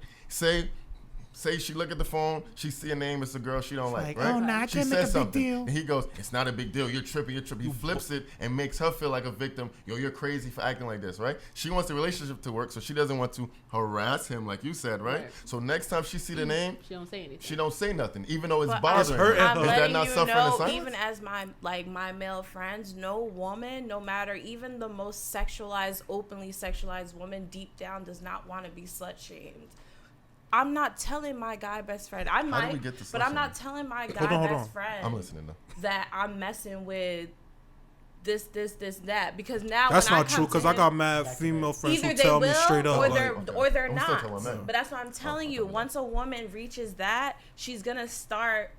Say she look at the phone, she see a name, it's a girl she don't like, like, right? oh, nah, I she can't make says a big something, deal. and he goes, "It's not a big deal. You're tripping. He flips it and makes her feel like a victim. Yo, you're crazy for acting like this, right? She wants the relationship to work, so she doesn't want to harass him, like you said, right? Right. So next time she see the name, She don't say anything. she don't say nothing, even though it's But bothering hurting her. her. I'm Is that letting not you suffering in know, silence? even as my male friends, no woman, no matter even the most sexualized, openly sexualized woman, deep down does not want to be slut shamed. I'm not telling my guy best friend. I we might, get to but slut I'm not shaming? telling my guy Hold on. best friend I'm listening though. that I'm messing with this, that. Because now That's when not I come true to because I him, got mad female friends either who they tell will me straight up. or Like, they're Okay. or they're I'm still not. talking about Meg. But that's what I'm telling you. Once a woman reaches that, she's gonna start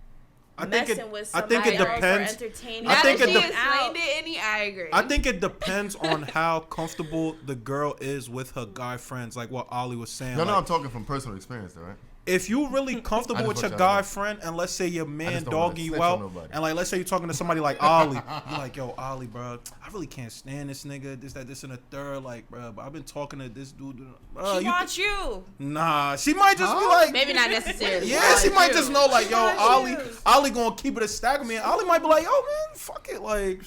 I think messing it. with I somebody think it else or depends. entertaining. I Now think that it she de- explained it, I agree. I think it depends on how comfortable the girl is with her guy friends, like what Ollie was saying. No, like, I'm talking from personal experience, though, right? if you really I comfortable just with want your y'all guy to know. friend, and let's say your man just don't wanna dogging you snitch on out, nobody. and like let's say you're talking to somebody like Ollie, you're like, yo, Ollie, bro, I really can't stand this nigga, this, that, this, and the third, like, bro, but I've been talking to this dude. She wants you. Nah, she might just be like, Maybe not necessarily. yeah, she might just know, like, yo, wants you. Ollie gonna keep it a stack with me, and Ollie might be like, yo, man, fuck it, like.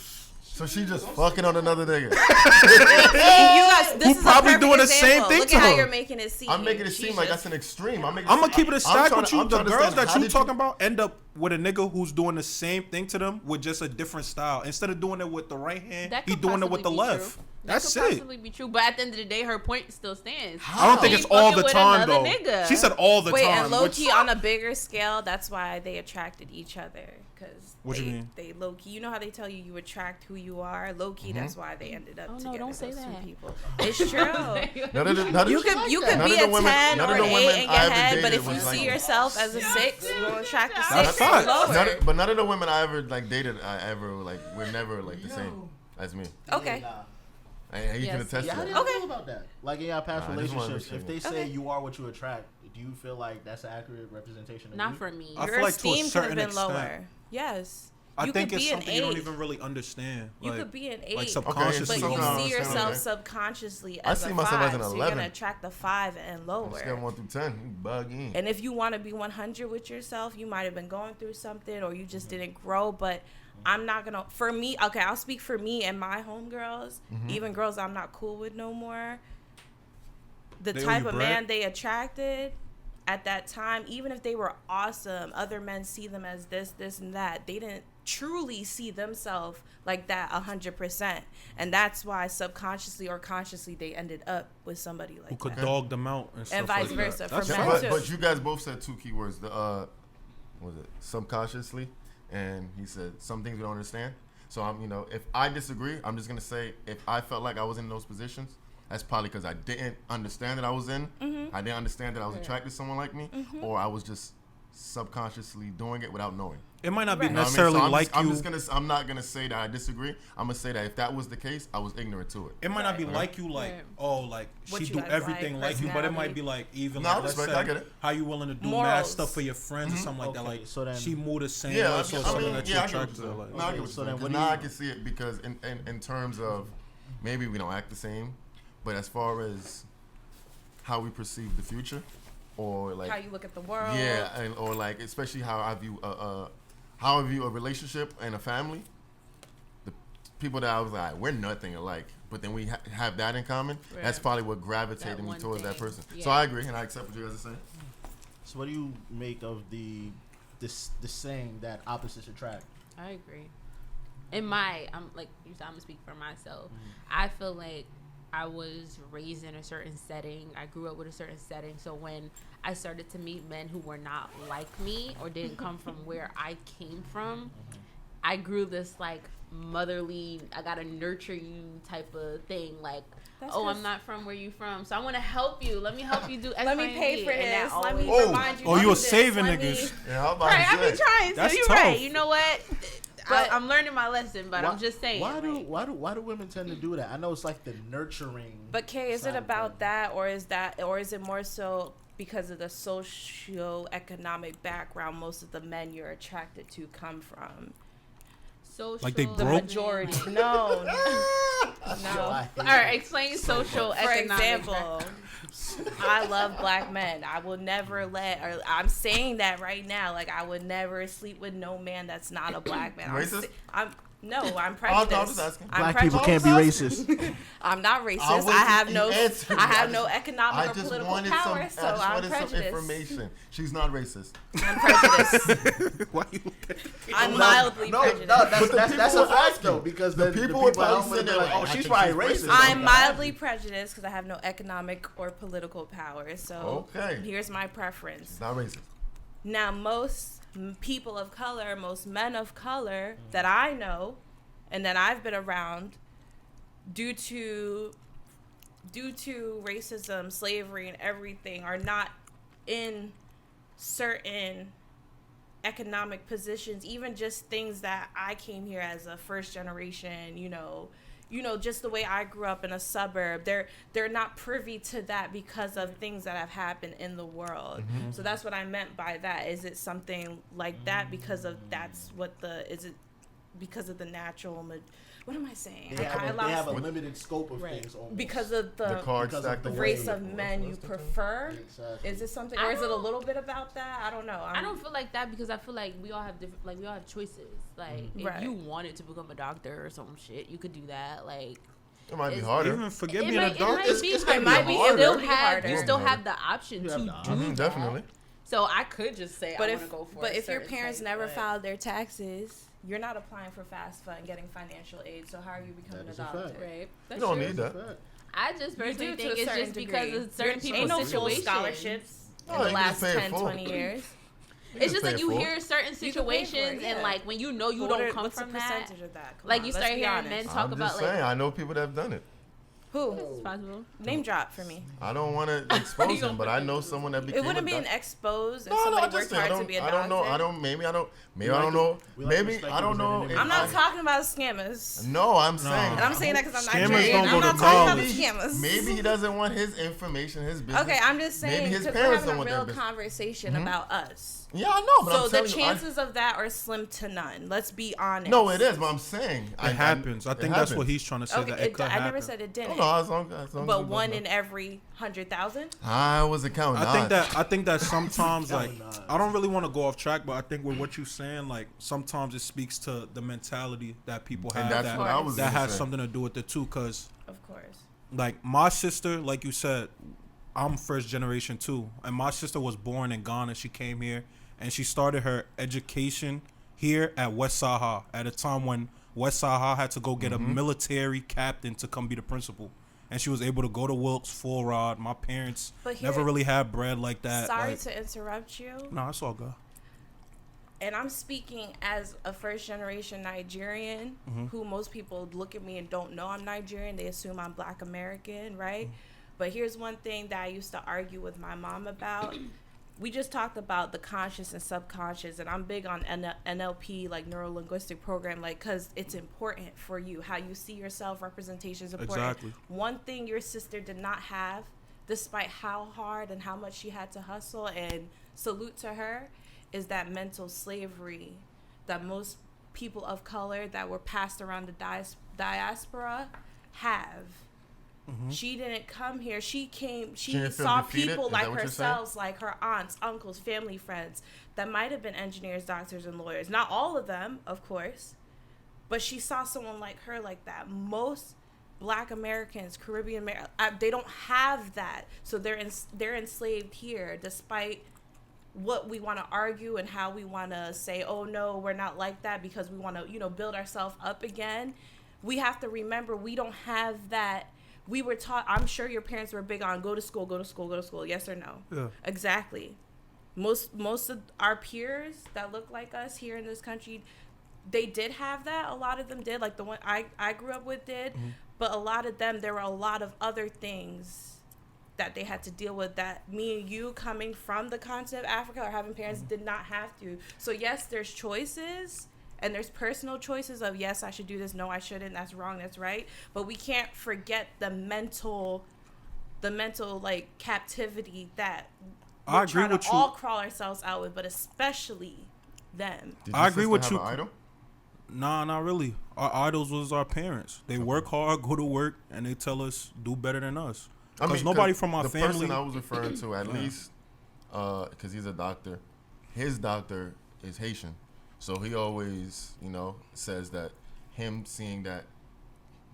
So she just fucking on another nigga. You guys, this Who is probably a perfect doing the same example. thing Look to at how her. you're making it seem. I'm making it She's seem like just- that's an extreme. I'm gonna keep it a stack with you. The girls that you talking about end up with a nigga who's doing the same thing to them with just a different style. Instead of doing it with the right hand, That he could doing it with the possibly be left. true. That's That could it. possibly be true, but at the end of the day, her point still stands. I don't think She it's all fucking the with time another though. nigga. She said all the Wait, time. and low which- key on a bigger scale, that's why they attracted each other. Because What you mean? They low key, you know how they tell you attract who you are. Low key, that's why they ended up Oh, no, together. don't say those two that. people. It's true. You You could be a 10 or an 8 in your head, but if you was see like- yourself as a 6, you will attract a That's 6 or facts. lower. But none of the women I ever like dated, we're never like the same as me. Okay. Nah. And you can Yes. attest Yeah, to how that. do you Okay. feel about that? Like in your past Nah, I just wanna relationships, make if they sure. say Okay. you are what you attract, do you feel like that's an accurate representation of Not you? for me. I Your feel like to a esteem could have certain been extent. lower. Yes. I You think could it's be an something you don't 8. even really understand. You Like, could be an 8. like But subconsciously. you Okay, see so- yourself okay. subconsciously I as see a myself 5, as an so you're 11. gonna attract the 5 and I'm lower. scared 1 through 10. You bug in. And if you want to be 100 with yourself, you might have been going through something or you just didn't grow. But I'm not gonna. For me, okay, I'll speak for me and my homegirls, even girls I'm not cool with no more. The They owe type you of bread? man they attracted at that time, even if they were awesome, other men see them as this, and that. They didn't truly see themselves like that 100%, and that's why subconsciously or consciously they ended up with somebody like who could that. dog them out and stuff vice like versa That. for That's men facts. too. But you guys both said 2 key words. The what was it? Subconsciously, and he said some things we don't understand. So if I disagree, I'm just gonna say if I felt like I was in those positions, that's probably because I didn't understand that I was in. I didn't understand that I was attracted to someone like me, or I was just subconsciously doing it without knowing. It might not be Right. You know what I mean? necessarily So like you. I'm not gonna say that I disagree. I'm gonna say that if that was the case, I was ignorant to it. It might not be Right. like you, like Right. oh, like What she you do guys everything like, like you, but it might personality. be like even No, like I let's respect, I say get it. how you willing to do mad Morals. stuff for your friends or something like that. Okay, Like so then- she move the same Yeah, way, so it's something that you I get attracted what to. you're Like, saying. No, I get what so you're then saying. what 'Cause do now you- I can see it because in terms of maybe we don't act the same, but as far as how we perceive the future, or like How you look at the world. yeah, or like especially how I view a relationship and a family. The people that I was like, we're nothing alike, but then we have that in common. That's Right. probably what gravitated That me one towards that thing. person. Yeah. So I agree, and I accept what you guys are saying. So what do you make of the saying that opposites attract? I agree. I'm like you said, I'm gonna speak for myself. I feel like I was raised in a certain setting. I grew up with a certain setting. So when I started to meet men who were not like me or didn't come from where I came from, I grew this like motherly, I gotta nurture you type of thing. Like, That's oh, 'cause- I'm not from where you from, so I want to help you. Let me help you do X, Let Y, me and pay Z. for And that this. Let me always- remind you. oh, to you do was this. saving Let me- niggas. Yeah, I'm about Right, I to be say. trying to. That's You're tough. right. You know what? But- I'm learning my lesson, but I'm just saying. Why do like, why do women tend to do that? I know it's like the nurturing. But Kay, is it side of about things. that, or is it more so because of the socio-economic background most of the men you're attracted to come from? social, Like they The broke? majority. No. No. I hate All right, explain social For economic. example, I love black men. I will never I'm saying that right now. Like, I would never sleep with no man that's not a black man. Racist? I'm I'm prejudiced. just asking. I'm Black people can't prejudiced. be racist. I'm not racist. I I, wasn't- have you no. answered me. I have I no just- economic I or just political wanted power, so I'm some prejudiced. information. She's not racist. I'm prejudiced. Why you? I'm mildly No, prejudiced. But the that's people a were fact asking. though, because The then people were at probably home sitting would be there like, like, oh, I she's think probably she's racist. racist. I'm mildly prejudiced because I have no economic or political power. So Okay. here's my preference. She's not racist. Now, most people of color, most men of color that I know and that I've been around, due to racism, slavery, and everything, are not in certain economic positions. Even just things that I came here as a first generation, just the way I grew up in a suburb, they're not privy to that because of things that have happened in the world. So that's what I meant by that. Is it something like that because of because of the natural? What am I saying? They have a lost- limited scope of Right. things. Almost. because of The card because stacked of the away. race of men you prefer. Exactly. Is it something, I or is it a don't- little bit about that? I don't know. I don't feel like that because I feel like we all have different, like we all have choices. Like if Right. you wanted to become a doctor or some shit, you could do that. Like It might be It's- harder. Even forget it being a might doctor. be it's hard. gonna be You harder. still It'll be have harder. you still have the option You to have do the option. that. Definitely. So I could just say But I want to go for. But a if your certain parents thing, never but- filed their taxes, you're not applying for FAFSA and getting financial aid. So how are you becoming That is a a doctor? fact. right? You That's don't true. need that. I just personally do to think a it's certain just because degree. of certain Ain't people's no full situations. scholarships No, in the you last just pay it 10, forward. 20 years. It's just like you pay it hear certain You can pay for it, situations and yeah. like when you know you But don't what are- come what's from the that. percentage of that? Come Like on, you let's start be hearing honest. men I'm talk just about saying. like I know people that have done it. Who? it's possible. Name drop for me. I don't want to expose him, but I know someone that became. It wouldn't a be an doctor. expose if No, somebody I just worked think hard to be a I doctor. don't know. I don't. Maybe I don't. Maybe I like don't to- know. we like to Maybe respect I don't people know. that if I'm not I- talking about scammers. No, I'm saying. And I'm saying that because I'm Scammers Nigerian. don't I'm go not to talking about college. the scammers. Maybe he doesn't want his information, his business. Okay, I'm just saying Maybe his because we're parents having don't a want their real business. conversation about us. Yeah, I know, but So I'm the telling you, chances of that are slim to none. Let's be honest. No, it is, but I'm saying It happens. I think that's what he's trying to say. Okay, That it could I happen. never said it didn't. No, as long as But we one both in know. every 100,000. I was counting. I think that sometimes like Counting odds. I don't really want to go off track, but I think with what you're saying, like sometimes it speaks to the mentality that people And have that's what I was that gonna has say. something to do with it too. Cause Of course. like my sister, like you said, I'm first generation too, and my sister was born in Ghana. She came here and she started her education here at West Saha at a time when West Saha had to go get a military captain to come be the principal. And she was able to go to Wilkes full rod. My parents But here- never really had bread like that. Sorry like, to interrupt you. no, it's all good. And I'm speaking as a first generation Nigerian who most people look at me and don't know I'm Nigerian. They assume I'm Black American, right? But here's one thing that I used to argue with my mom about. We just talked about the conscious and subconscious, and I'm big on NLP, like neuro-linguistic program, like because it's important for you. How you see yourself, representation is important. Exactly. One thing your sister did not have, despite how hard and how much she had to hustle, and salute to her, is that mental slavery that most people of color that were passed around the diaspora have. She didn't come here. She came. She didn't feel saw defeated? people Is like that what you're herself, like her aunts, uncles, family, friends that might have been engineers, doctors, and lawyers. Not all of them, of course, but she saw someone like her like that. Most Black Americans, Caribbean, they don't have that, so they're enslaved here, despite what we want to argue and how we want to say, oh no, we're not like that, because we want to, build ourselves up again. We have to remember we don't have that. We were taught, I'm sure your parents were big on go to school, go to school, go to school. Yes or no? Yeah. Exactly. Most of our peers that look like us here in this country, they did have that. A lot of them did. Like the one I grew up with did. But a lot of them, there were a lot of other things that they had to deal with that me and you coming from the continent of Africa or having parents did not have to. So yes, there's choices. And there's personal choices of, yes, I should do this. No, I shouldn't. That's wrong. That's right. But we can't forget the mental like captivity that I we're agree trying with to you. all crawl ourselves out with, but especially them. Did I your agree sister with have you. an idol? Nah, not really. Our idols was our parents. They work hard, go to work, and they tell us do better than us. Because nobody from our the family. person I was referring to, at least, because he's a doctor, his doctor is Haitian. So he always, says that him seeing that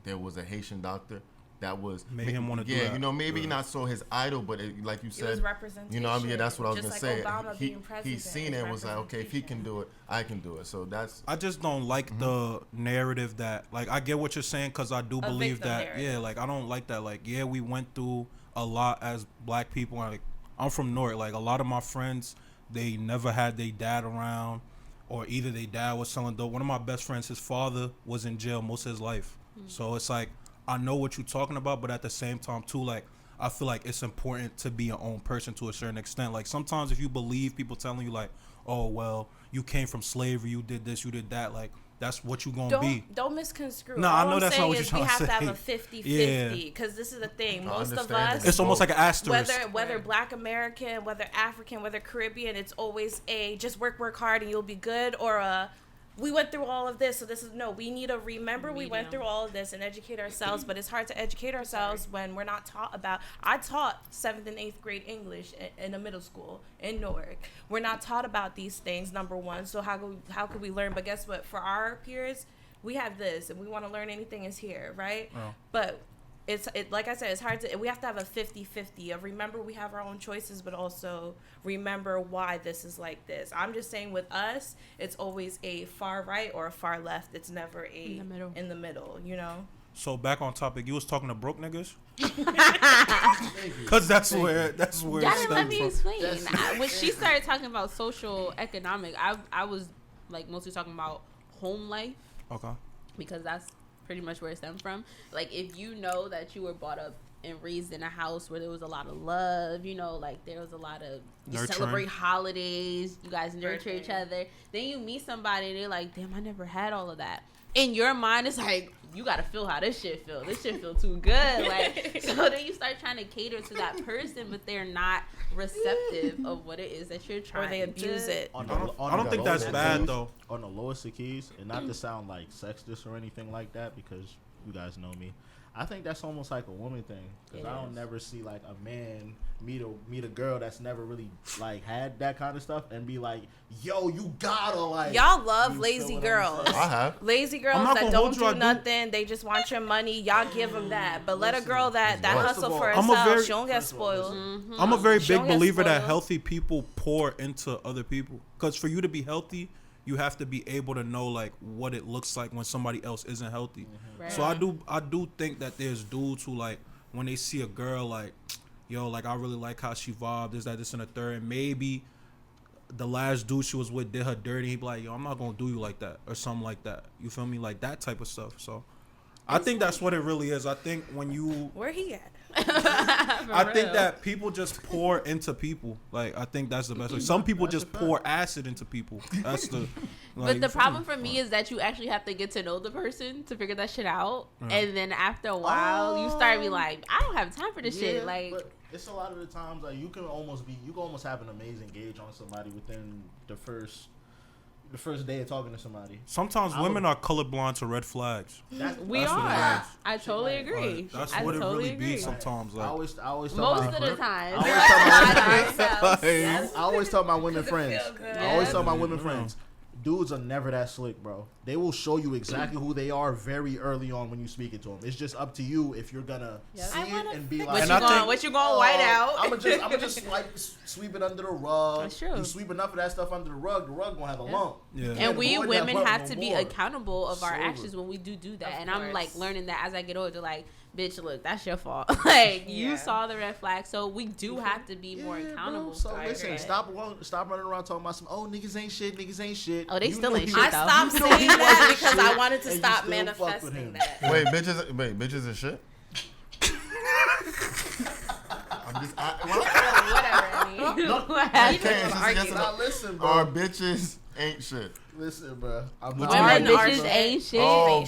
there was a Haitian doctor, that was Made him wanna do yeah, that. maybe not so his idol, but like you said, It was representation. yeah, that's what I was Just gonna like say. Obama being president He's seen is it and was like, okay, if he can do it, I can do it. So that's I just don't like the narrative that, like, I get what you're saying because I do believe victim that, narrative. like, I don't like that. Like, yeah, we went through a lot as Black people. Like, I'm from Newark. Like, a lot of my friends, they never had their dad around, or either their dad was selling dope. One of my best friends, his father was in jail most of his life. So it's like, I know what you're talking about, but at the same time, too, like, I feel like it's important to be your own person to a certain extent. Like, sometimes if you believe people telling you, like, oh, well, you came from slavery, you did this, you did that, like, that's what you gonna be. Don't misconstrue. No, I All know I'm that's not saying what you're is trying we to have to say. have a 50-50, Yeah. because this is the thing. I Most of understand us, it. It's almost like an asterisk. whether Black American, whether African, whether Caribbean, it's always a just work hard and you'll be good, or a we went through all of this, so this is no. We need to remember we went through all of this and educate ourselves. But it's hard to educate ourselves when we're not taught about. I taught 7th and 8th grade English in a middle school in Newark. We're not taught about these things. Number one, so how could we learn? But guess what? For our peers, we have this, and we want to learn. Anything is here, right? Oh. But like I said, it's hard to. We have to have a 50-50 of remember we have our own choices, but also remember why this is like this. I'm just saying with us, it's always a far right or a far left. It's never a in the middle. You know. So back on topic, you was talking to broke niggas? Cause that's where Y'all it didn't let stemmed me from. explain. When she started talking about social economic, I was like mostly talking about home life. Okay. Because that's pretty much where it stemmed from. Like, if you know that you were brought up and raised in a house where there was a lot of love, you know, like there was a lot of you Nurturing. celebrate holidays, you guys nurture each other. Then you meet somebody and they're like, damn, I never had all of that. In your mind, it's like, you gotta feel how this shit feel. This shit feel too good. Like, so then you start trying to cater to that person, but they're not receptive of what it is that you're trying. Or they abuse it. I don't think that's bad though. On the lowest of keys, and not to sound like sexist or anything like that, because you guys know me. I think that's almost like a woman thing, because I don't never see like a man meet a girl that's never really like had that kind of stuff and be like, yo, you gotta like. Y'all love lazy girls. I have. Lazy girls that don't do nothing. They just want your money. Y'all give them that. But let a girl that hustle for herself, she don't get spoiled. I'm a very big believer that healthy people pour into other people. Because for you to be healthy, you have to be able to know like what it looks like when somebody else isn't healthy. Right. So I do think that there's dudes who like when they see a girl like, yo, like I really like how she vibed, this and a third, and maybe the last dude she was with did her dirty, he'd be like, yo, I'm not gonna do you like that or something like that. You feel me? Like that type of stuff. So I think that's what it really is. I think when you where he at? I think that people just pour into people. Like I think that's the best way. Some people just pour acid into people. That's the. Like, but the problem for me is that you actually have to get to know the person to figure that shit out, and then after a while, you start to be like, I don't have time for this shit. Like, but it's a lot of the times like you can almost have an amazing gauge on somebody within the first day of talking to somebody. Sometimes women are colorblind to red flags. We are. I totally agree. That's what it really be sometimes. Like. I always most of the time. I always tell my women friends. Dudes are never that slick, bro. They will show you exactly who they are very early on when you speak it to them. It's just up to you if you're gonna see it and be like, what you gonna white out? I'm just like sweep it under the rug. That's true. You sweep enough of that stuff under the rug gonna have a lump. Yeah. And we women have to be accountable of our actions when we do that. And I'm like learning that as I get older, like, bitch, look, that's your fault. Like, you saw the red flag, so we do have to be more accountable. Bro. So listen, stop running around talking about some, niggas ain't shit. Oh, they still ain't shit, though. I stopped saying that because I wanted to stop manifesting that. Wait, bitches are shit? I'm just... Whatever. Listen, bro. Our bitches ain't shit. Listen, bro. Bitches ain't shit. Oh,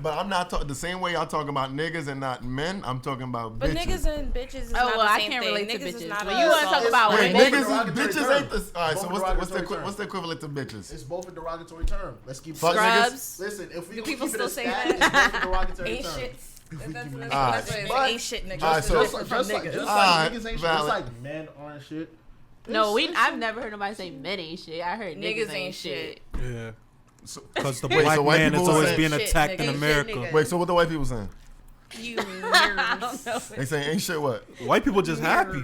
but I'm not talking the same way y'all talking about niggas and not men. I'm talking about bitches. But niggas and bitches is not the same I can't thing. relate to Niggas is bitches. not When you want to talk about niggas and bitches ain't the. All right, so what's the equivalent to bitches? It's both a derogatory term. Let's keep scrubs. Listen, if we do people still say that? It's both a derogatory ain't term. shit. That's ain't shit niggas. Just like men aren't shit. No, I've never heard nobody say men ain't shit. I heard niggas ain't shit. Yeah. Because the black man is always being attacked in America. Wait, so what the white people saying? You nerds. They saying ain't shit what? White people just happy.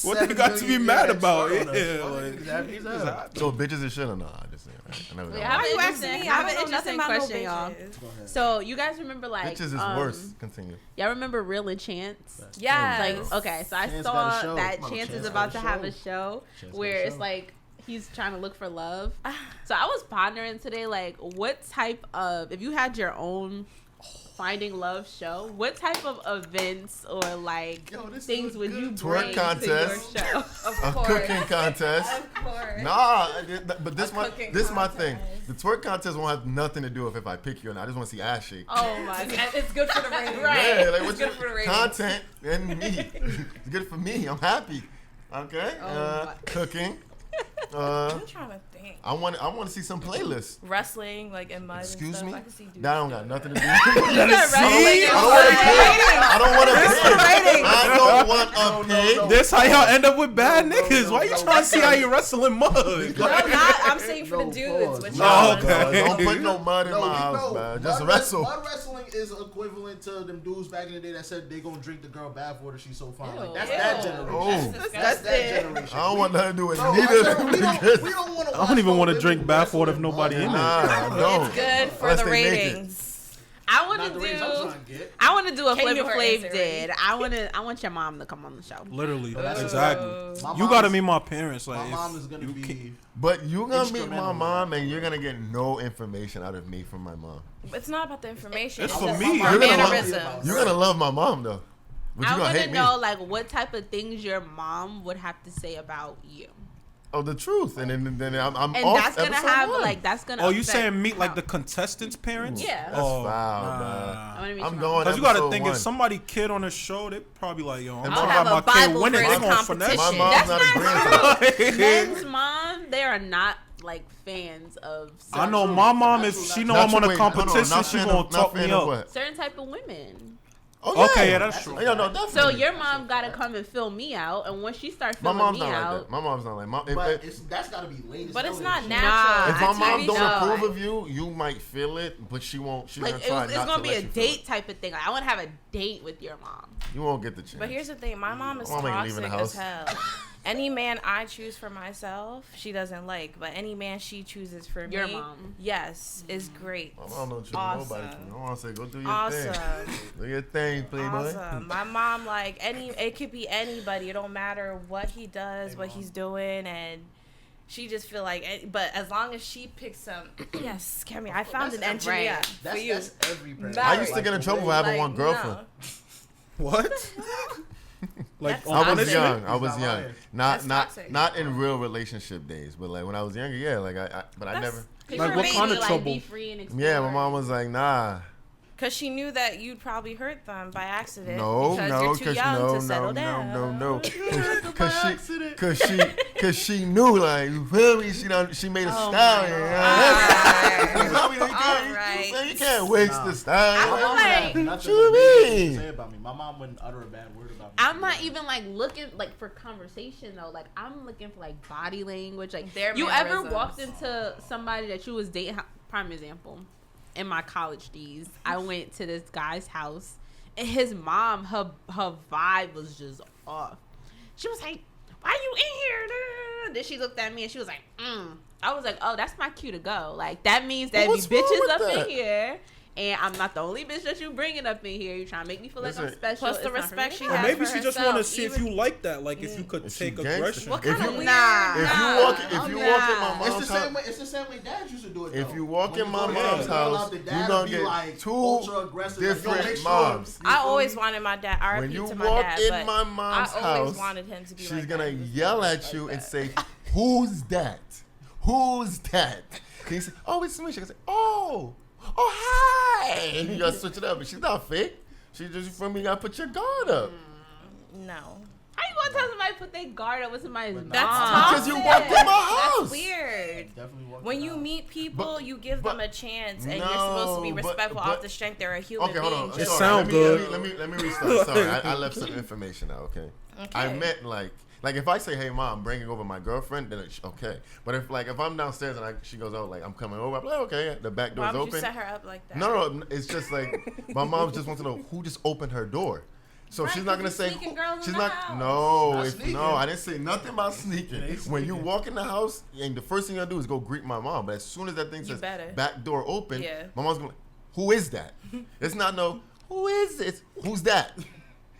What they got to be mad about? So bitches is shit or not? I just saying. I have an interesting question, y'all. So you guys remember like bitches is worse. Continue. Y'all remember Real and Chance? Yeah. Like okay, so I saw that Chance is about to have a show where it's like he's trying to look for love. So I was pondering today, like, what type of, if you had your own finding love show, what type of events or like things would you bring to your show? A cooking contest. Of course. Nah, but this my thing. The twerk contest won't have nothing to do with if I pick you or not. I just want to see ass shake. Oh my god, it's good for the rating, right? Yeah, like it's good for the rating. Content and me. It's good for me. I'm happy. Okay. Cooking. I'm trying to think. I want to see some playlists. Wrestling, like in mud. Excuse and stuff. me. I can see that don't got nothing to do. I don't want to pick. This how y'all end up with bad niggas. Why you trying to see how you wrestling mud? No, I'm saying for No, the dudes. pause. Which No, y'all okay. wanna Don't put no mud in No, my we house, know. man. Just Mud wrestle. Mud wrestling is equivalent to them dudes back in the day that said they gonna drink the girl bathwater. She's so fine. Like that's Ew. that Ew. generation. Oh. That's that generation. I don't want nothing to do with No, neither. we don't want to. I don't even want to drink bathwater if nobody in it. Nah, I don't. It's good for Unless the they naked. ratings. I want Not to the ratings I'm do. trying to get. I want to do a Kay knew Flavor her Flav answer did. I want your mom to come on the show. Literally, that's exactly. My You mom gotta is- meet my parents. Like, My if mom is gonna you be. can't- But you're gonna meet my Instrumental. mom, and you're gonna get no information out of me from my mom. It's not about the information. It's It's for just me. our You're gonna love- mannerisms. You're gonna love my mom though, but I you're gonna want hate to me. know like what type of things your mom would have to say about you, Oh, the truth, and then I'm and off that's gonna episode have one. like that's gonna. Oh, you affect saying meet like how- the contestants' parents? Yeah. That's Oh, foul, nah. man. I wanna meet I'm your going. mom. Cause you gotta episode think one. if somebody kid on the show, they probably like, yo, I'm I'll trying have to a have my kid Bible win it. They verse gonna finesse. My competition. mom's That's not a not grandfather. true. Men's mom, they are not like fans of I know true. my mom. Not If true, she not know Not I'm on true, a wait, hold on, competition, not she fan gonna of- talk not fan me of up. what? certain type of women. Oh, Okay, yeah, that's That's true. okay. Yeah, no, So definitely. your mom gotta come and fill me out, and once she starts My filling mom's me not like out, that. My mom's not like mom. But that's gotta be latest. But it's not television. natural. If my I mom TV don't show. approve of you, you might feel it, but she won't. She's like gonna try it's not gonna to be let a you feel date it. type of thing. Like, I want to have a date with your mom. You won't get the chance. But here's the thing, my mom is My mom ain't leaving toxic the as house. hell. Any man I choose for myself, she doesn't like. But any man she chooses for Your me, mom. yes, is great. My mom don't choose Awesome. nobody. I want to say, go do your Awesome. thing. Do your thing, playboy. Awesome. My mom, like it could be anybody. It don't matter what he does, what he's doing, and she just feel like. But as long as she picks some, yes, Kemi, I found an That's engineer right. for you. That's every parent. I used to get in trouble for having Like, one girlfriend. no. What? Like That's I was toxic. young. I He's was not young. lying. That's Not toxic. not in real relationship days, but like when I was younger, yeah. Like but I never. Like, what kind of trouble? Be free and Yeah, my explore. mom was like, nah. Because she knew that you'd probably hurt them by accident. No, because no, you're too young to settle down. no. Cause she knew, like, you feel me? She made a Oh stallion. my You feel me? Alright. You can't waste I the feel stallion. like- Nothing What you negative mean? to say about me. My mom wouldn't utter a bad word about me. I'm not even like looking like for conversation though. Like I'm looking for like body language. Like Their you ever mannerisms. walked into somebody that you was dating? Prime example. In my college days, I went to this guy's house, and his mom, her vibe was just off. She was like, "Why you in here?" Then she looked at me and she was like, I was like, "Oh, that's my cue to go." Like that means that be What's wrong bitches with up that? in here. And I'm not the only bitch that you bringing up in here. You trying to make me feel like I'm Listen, special. Plus the It's not for respect me. she Or has maybe for she just herself, want to see if even- you like that. Like if you could If she take gangster. aggression. What If kind of you- weird? Nah. If you walk in my It's mom's the same house, way. It's the same way dads used to do it. if though. you walk When in you my go to mom's the girl house, out, the you dad gonna will be get like two ultra aggressive. Like, yo, different make sure- moms. I always wanted my dad. When RP you to my walk dad, in but my mom's I always house, wanted him to be she's like gonna that. yell at you and say, "Who's that? Who's that?" Can you say, "Oh, it's me"? She can say, "Oh, hi." And you gotta switch it up. But she's not fake. She just from me. You gotta put your guard up. No. How you gonna tell somebody to put their guard up with somebody's mom? That's Because you toxic. walked in my house. That's weird. Definitely walk When it you out. meet people, But- you give them a chance, and No, you're supposed to be but- respectful but- off the strength they're a human Okay, hold being. on. It Just- sound good. Let me restart. Sorry, I left some information out. Okay. I Okay. meant like if I say, "Hey, mom, I'm bringing over my girlfriend," then it's okay. But if I'm downstairs and she goes out like, "I'm coming over," I'm like, "Okay." The back Why door's would you open. set her up like that? No, it's just like my mom just wants to know who just opened her door. So Right, she's not 'cause gonna you say sneaking girls in she's the not. house. No, Not if, sneaking. no, I didn't say nothing about sneaking. Yeah, When you sneaking. walk in the house, and the first thing I do is go greet my mom. But as soon as that thing says better. back door open, Yeah. my mom's going, "Who is that?" It's not no. Who is it? Who's that?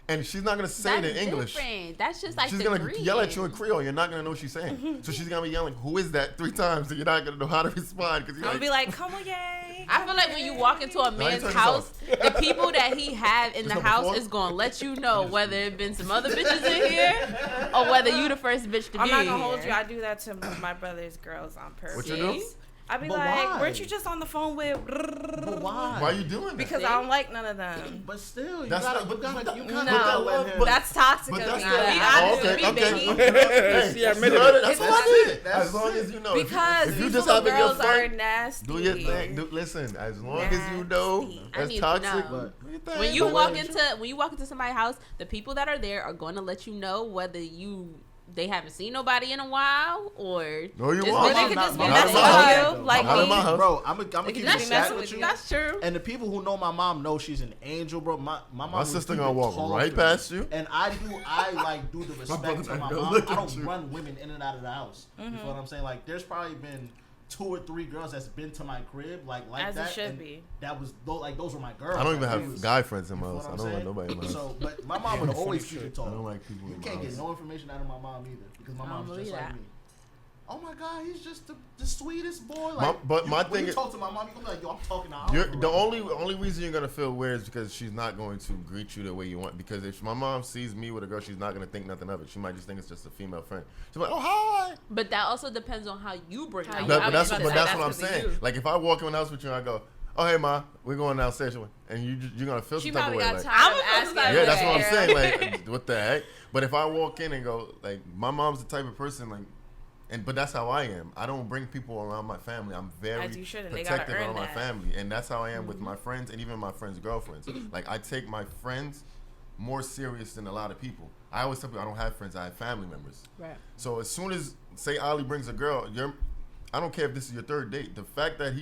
And she's not gonna say That's it in English. different. That's just like She's the gonna yell at you in greeting. Creole. You're not gonna know what she's saying. So she's gonna be yelling, "Who is that?" 3 times, and you're not gonna know how to respond because I'm gonna be like, "Come on, yay!" I feel like when you walk into a you man's turn this house, off. the people that he have in Just the number house 4? is gonna let you know whether it been some other bitches in here or whether you the first bitch to I'm be not in gonna hold here. you. I do that to my brother's girls on purpose. What you do? I be But like, why? "Weren't you just on the phone with?" But why? Why are you doing that? Because I don't like none of them. But still, you That's gotta, not- you gotta, you kind No, of let him. that's toxic But of that's me. not. Be I honest do. with me, Okay, baby. Hey, She admitted you heard it. it. That's It's all I did. that's As long it. as you know. Because if you these just little having your girls are fun, nasty. do your thing. Listen, as long as you know Nasty. I that's need to toxic. know. do your thing. When you But walk when- into somebody's house, the people that are there are going to let you know whether you they haven't seen nobody in a while, or No, you it's won't. been- They could just be Not messing in my with house. you, like Not in my me. house. Bro, I'm gonna give you That's, a messing stat with with you. you. that's true. And the people who know my mom know she's an angel, bro. My mom. My would sister keep gonna it walk tall right for past me. you. And I do the respect brother to my not gonna mom. look I at don't you. run women in and out of the house. You feel what I'm saying? Like, there's probably been 2 or 3 girls that's been to my crib like As it that. should and be. That was those were my girls. I don't even Like, it have was- guy friends in you my feel house. what I I'm don't want saying? nobody in my house. So, but my mom would always keep it tall. I don't like people You in my can't get house. no information out of my mom either because my I don't mom's just believe like that. me. Oh my God, he's just the sweetest boy. My- Like, but my when thing you is- talk to my mom, you gonna be like, yo, I'm talking to You're, Oliver the right only reason you're gonna feel weird is because she's not going to greet you the way you want. Because if my mom sees me with a girl, she's not gonna think nothing of it. She might just think it's just a female friend. She's like, oh hi. But that also depends on how you bring How out. you- But I that's was what about to say, I'm that's 'cause of saying. you. Like if I walk in the house with you and I go, oh hey ma, we're going downstairs, and you're gonna feel She some type of probably way. got Like, tired of I'm asking. like, yeah, that's what I'm her. saying. Like what the heck? But if I walk in and go, like my mom's the type of person like. But that's how I am. I don't bring people around my family. I'm very As you should, and they gotta protective earn around my that. family, and that's how I am with my friends and even my friends' girlfriends. Like I take my friends more serious than a lot of people. I always tell people I don't have friends. I have family members. Right. So as soon as say Ali brings a girl, I don't care if this is your 3rd date. The fact that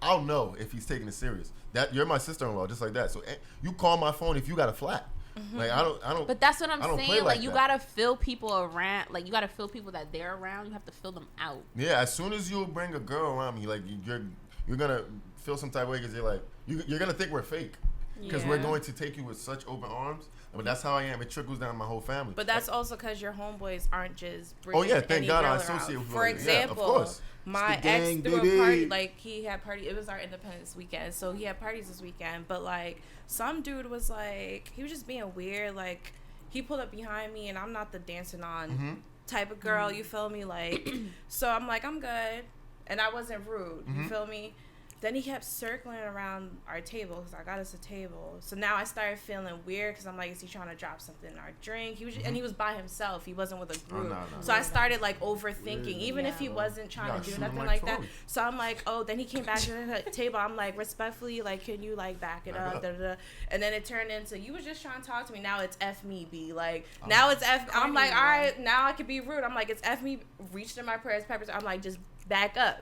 I'll know if he's taking it serious. That you're my sister-in-law, just like that. So you call my phone if you got a flat. Like I don't. But that's what I'm I don't play saying. Like, like you that. gotta feel people around. Like, you gotta feel people that they're around. You have to fill them out. Yeah, as soon as you bring a girl around me, like you're gonna feel some type of way because you're like you're gonna think we're fake because we're Yeah. going to take you with such open arms. But that's how I am. It trickles down my whole family. But that's also because your homeboys aren't just bringing Oh, yeah, thank any God I girl associate around. with For them. Yeah, of example, course. my It's the ex gang, threw baby. a party. Like, he had party. It was our Independence weekend, so he had parties this weekend. But like, some dude was like, he was just being weird. Like, he pulled up behind me, and I'm not the dancing on type of girl. You feel me? Like, so I'm like, I'm good, and I wasn't rude. You feel me? Then he kept circling around our table because I got us a table. So now I started feeling weird because I'm like, is he trying to drop something in our drink? He was, and he was by himself. He wasn't with a group. no. So I started like overthinking, Weird. even if he Yeah. wasn't trying Yeah, to do shoot him nothing like like that. Tory. So I'm like, oh, then he came back to the table. I'm like, respectfully, like, can you like back it Back up? it up. Da, da, da. And then it turned into, you was just trying to talk to me. Now it's F me, B. Like, now it's F. I'm like, all right, now I could be rude. I'm like, it's F me, reached in my prayers, peppers. I'm like, just back up.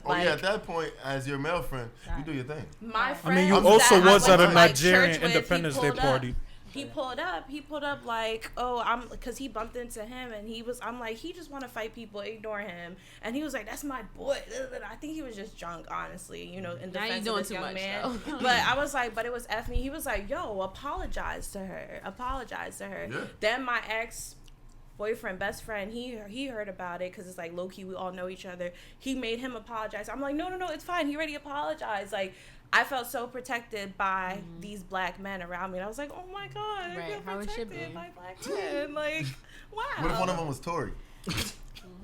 Oh Like, yeah, at that point, as your male friend, you do your thing. my I friend. I mean, you that also I was went at a to, like, Nigerian church with, Independence he Day pulled up. party. He pulled up like, oh, because he bumped into him and I'm like, he just want to fight people, ignore him. And he was like, that's my boy. I think he was just drunk, honestly, in Now you defense doing of this too young much, man. though. But I was like, but it was F me. He was like, yo, apologize to her. Yeah. Then my ex boyfriend, best friend, he heard about it because it's like low key, we all know each other. He made him apologize. I'm like, no, it's fine. He already apologized. Like, I felt so protected by these black men around me, and I was like, oh my God, Right, I feel how it should protected be. by black men. Like, wow. What if one of them was Tory?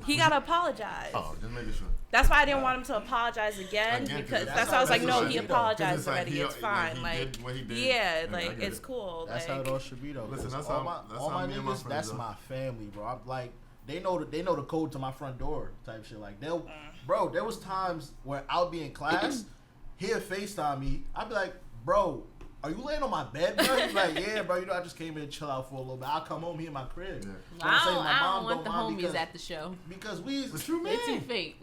He gotta apologize. Oh, just making sure. That's why I didn't want him to apologize again, Again, 'cause because that's that's why I was like, how no, it he should be, though. 'Cause apologized it's like already. he- It's fine. he Like, did what he did, yeah, and I like get it's it. cool. That's like, how it all should be though. Listen, 'cause that's all how- my, that's all how my me and my niggas, friends that's are. my family, bro. I'm like, they know the code to my front door type shit. Like bro, there was times where I'll be in class, he'll FaceTime me. I'd be like, bro, are you laying on my bed, bro? He's like, yeah, bro. I just came in and chill out for a little bit. I'll come home here in my crib. Yeah. So I'm saying my I mom don't want the mind homies at the show. because we. What you They too mean? fake.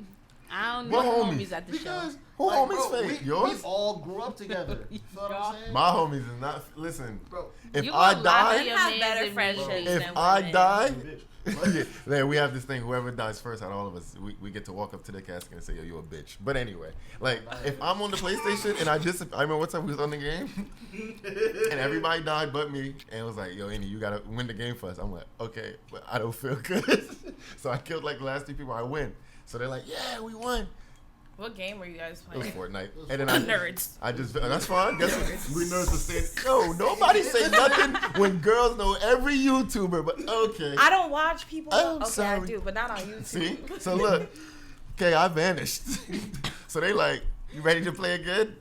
I don't What want homies? homies at the show. Because Who like, homies bro, fake? we Yours? all grew up together. You feel what I'm saying? My homies is not. Listen, Bro, if You I gonna lie to die, your have mans better and me. friendships if than I women. die, bitch. yeah, we have this thing. Whoever dies first out of all of us, we get to walk up to the casket and say, "Yo, you a bitch." But anyway, like if I'm on the PlayStation and I remember one time we was on the game and everybody died but me, and it was like, "Yo, Andy, you gotta win the game for us." I'm like, "Okay, but I don't feel good." So I killed like the last 3 people. I win. So they're like, "Yeah, we won." what game were you guys It was playing? Fortnite, and then I Nerds. I just that's fine. Guess what? We nerds to stand. No, nobody say nothing when girls know every YouTuber. But okay. I don't watch people. I'm okay, sorry. I do, but not on YouTube. See? So look, okay, I vanished. So they like, you ready to play again?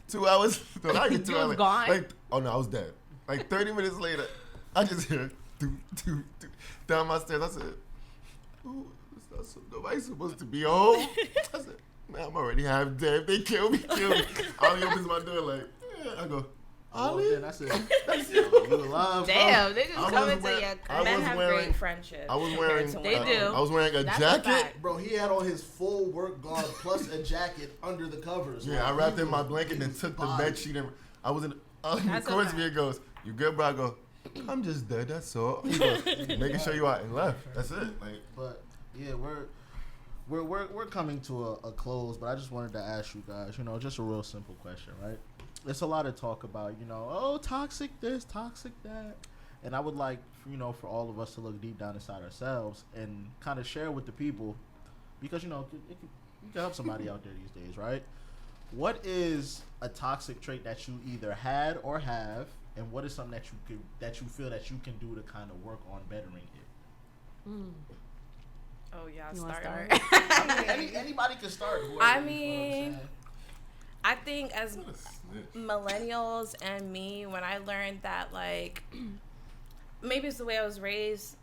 2 hours? No, not even 2 You was hours. gone? Like, oh no, I was dead. Like 30 minutes later, I just hear down my stairs. I said, "Ooh, nobody's supposed to be home." I said, "Man, I'm already half dead. If they kill me, kill me." Ollie opens my door like, yeah. I go, I walked Ollie? in, I said, That's you. love. Damn, niggas I coming was to wear- your I Men was have wearing- great friendships. I was wearing. They do. I was wearing a That's a jacket. fact. Bro, he had on his full work garb plus a jacket under the covers. Yeah, I wrapped in my blanket and took the bed sheet and I was in. He That's records okay. me and goes, "You good, bro?" I go, "I'm just dead. That's all." He goes, "Making sure you out," and left. That's it. Like, But yeah, we're coming to a close. But I just wanted to ask you guys, just a real simple question, right? There's a lot of talk about, oh, toxic this, toxic that, and I would like, for all of us to look deep down inside ourselves and kind of share with the people, because you can help somebody out there these days, right? What is a toxic trait that you either had or have, and what is something that you feel that you can do to kind of work on bettering it? Oh yeah, You wanna start. start? I mean, anybody can start. whoever, I you know what I'm mean, saying? I think as what a snitch. millennials and me, when I learned that, like, maybe it's the way I was raised.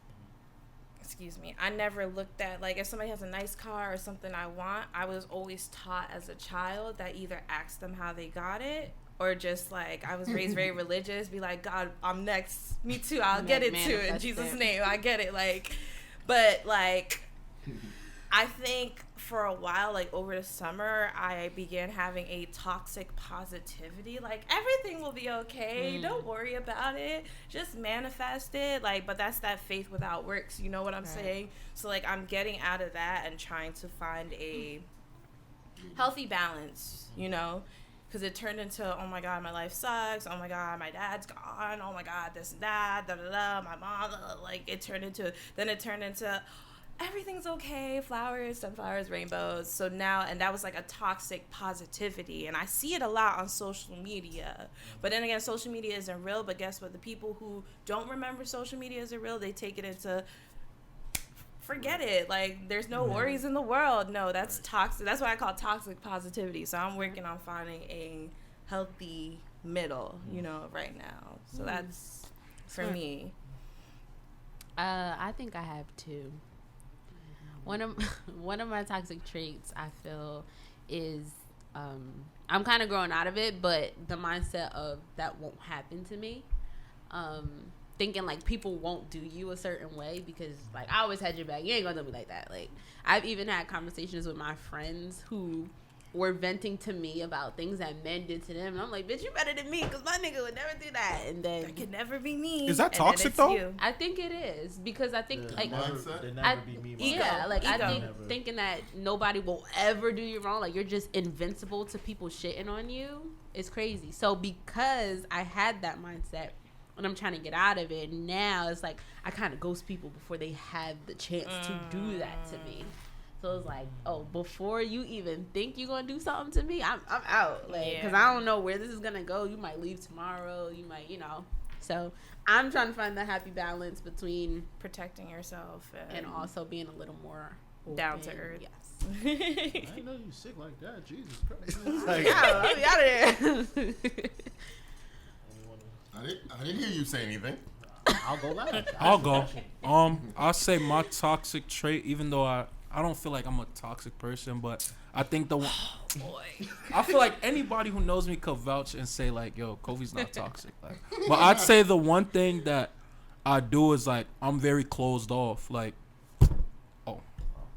Excuse me. I never looked at, like, if somebody has a nice car or something I want, I was always taught as a child that either ask them how they got it, or just, like, I was raised very religious, be like, God, I'm next. Me too. I'll get it too. In Manifest Jesus' it. name. I get it. Like, but, like, I think for a while, like over the summer, I began having a toxic positivity. Like, everything will be okay. Don't worry about it. Just manifest it. Like, but that's that faith without works. You know what I'm saying? So, like, I'm getting out of that and trying to find a healthy balance, Because it turned into, oh my God, my life sucks. Oh my God, my dad's gone. Oh my God, this and that. Da da da. My mom. Like, it turned into everything's okay, flowers, sunflowers, rainbows. So now, and that was like a toxic positivity. And I see it a lot on social media. But then again, social media isn't real. But guess what? The people who don't remember social media isn't real, they take it into, forget it. Like, there's no worries in the world. No, that's toxic. That's what I call toxic positivity. So I'm working on finding a healthy middle, right now. So that's for me. I think I have two. One of my toxic traits, I feel, is I'm kind of growing out of it, but the mindset of that won't happen to me. Thinking like people won't do you a certain way because, like, I always had your back. You ain't gonna do me like that. Like, I've even had conversations with my friends who were venting to me about things that men did to them, and I'm like, bitch, you better than me because my nigga would never do that. And then That could never be me. Is that And then toxic, it's though? you. I think it is because I think like mindset? They I, never be me. yeah, like I Ego. think Never. thinking that nobody will ever do you wrong, like you're just invincible to people shitting on you, is crazy. So because I had that mindset and I'm trying to get out of it, now it's like I kind of ghost people before they have the chance to do that to me. So it's like, oh, before you even think you're gonna do something to me, I'm out, like, because I don't know where this is gonna go. You might leave tomorrow. You might, So I'm trying to find the happy balance between Protecting yourself and also being a little more down to open. earth. Yes. I didn't know you sick like that. Jesus Christ. Yeah, I'll be out of there. I didn't hear you say anything. I'll go last. I'll go. I'll say my toxic trait, even though I don't feel like I'm a toxic person, but I think the one. I feel like anybody who knows me could vouch and say like, yo, Kofi's not toxic. Like, but I'd say the one thing that I do is like I'm very closed off. Like, oh,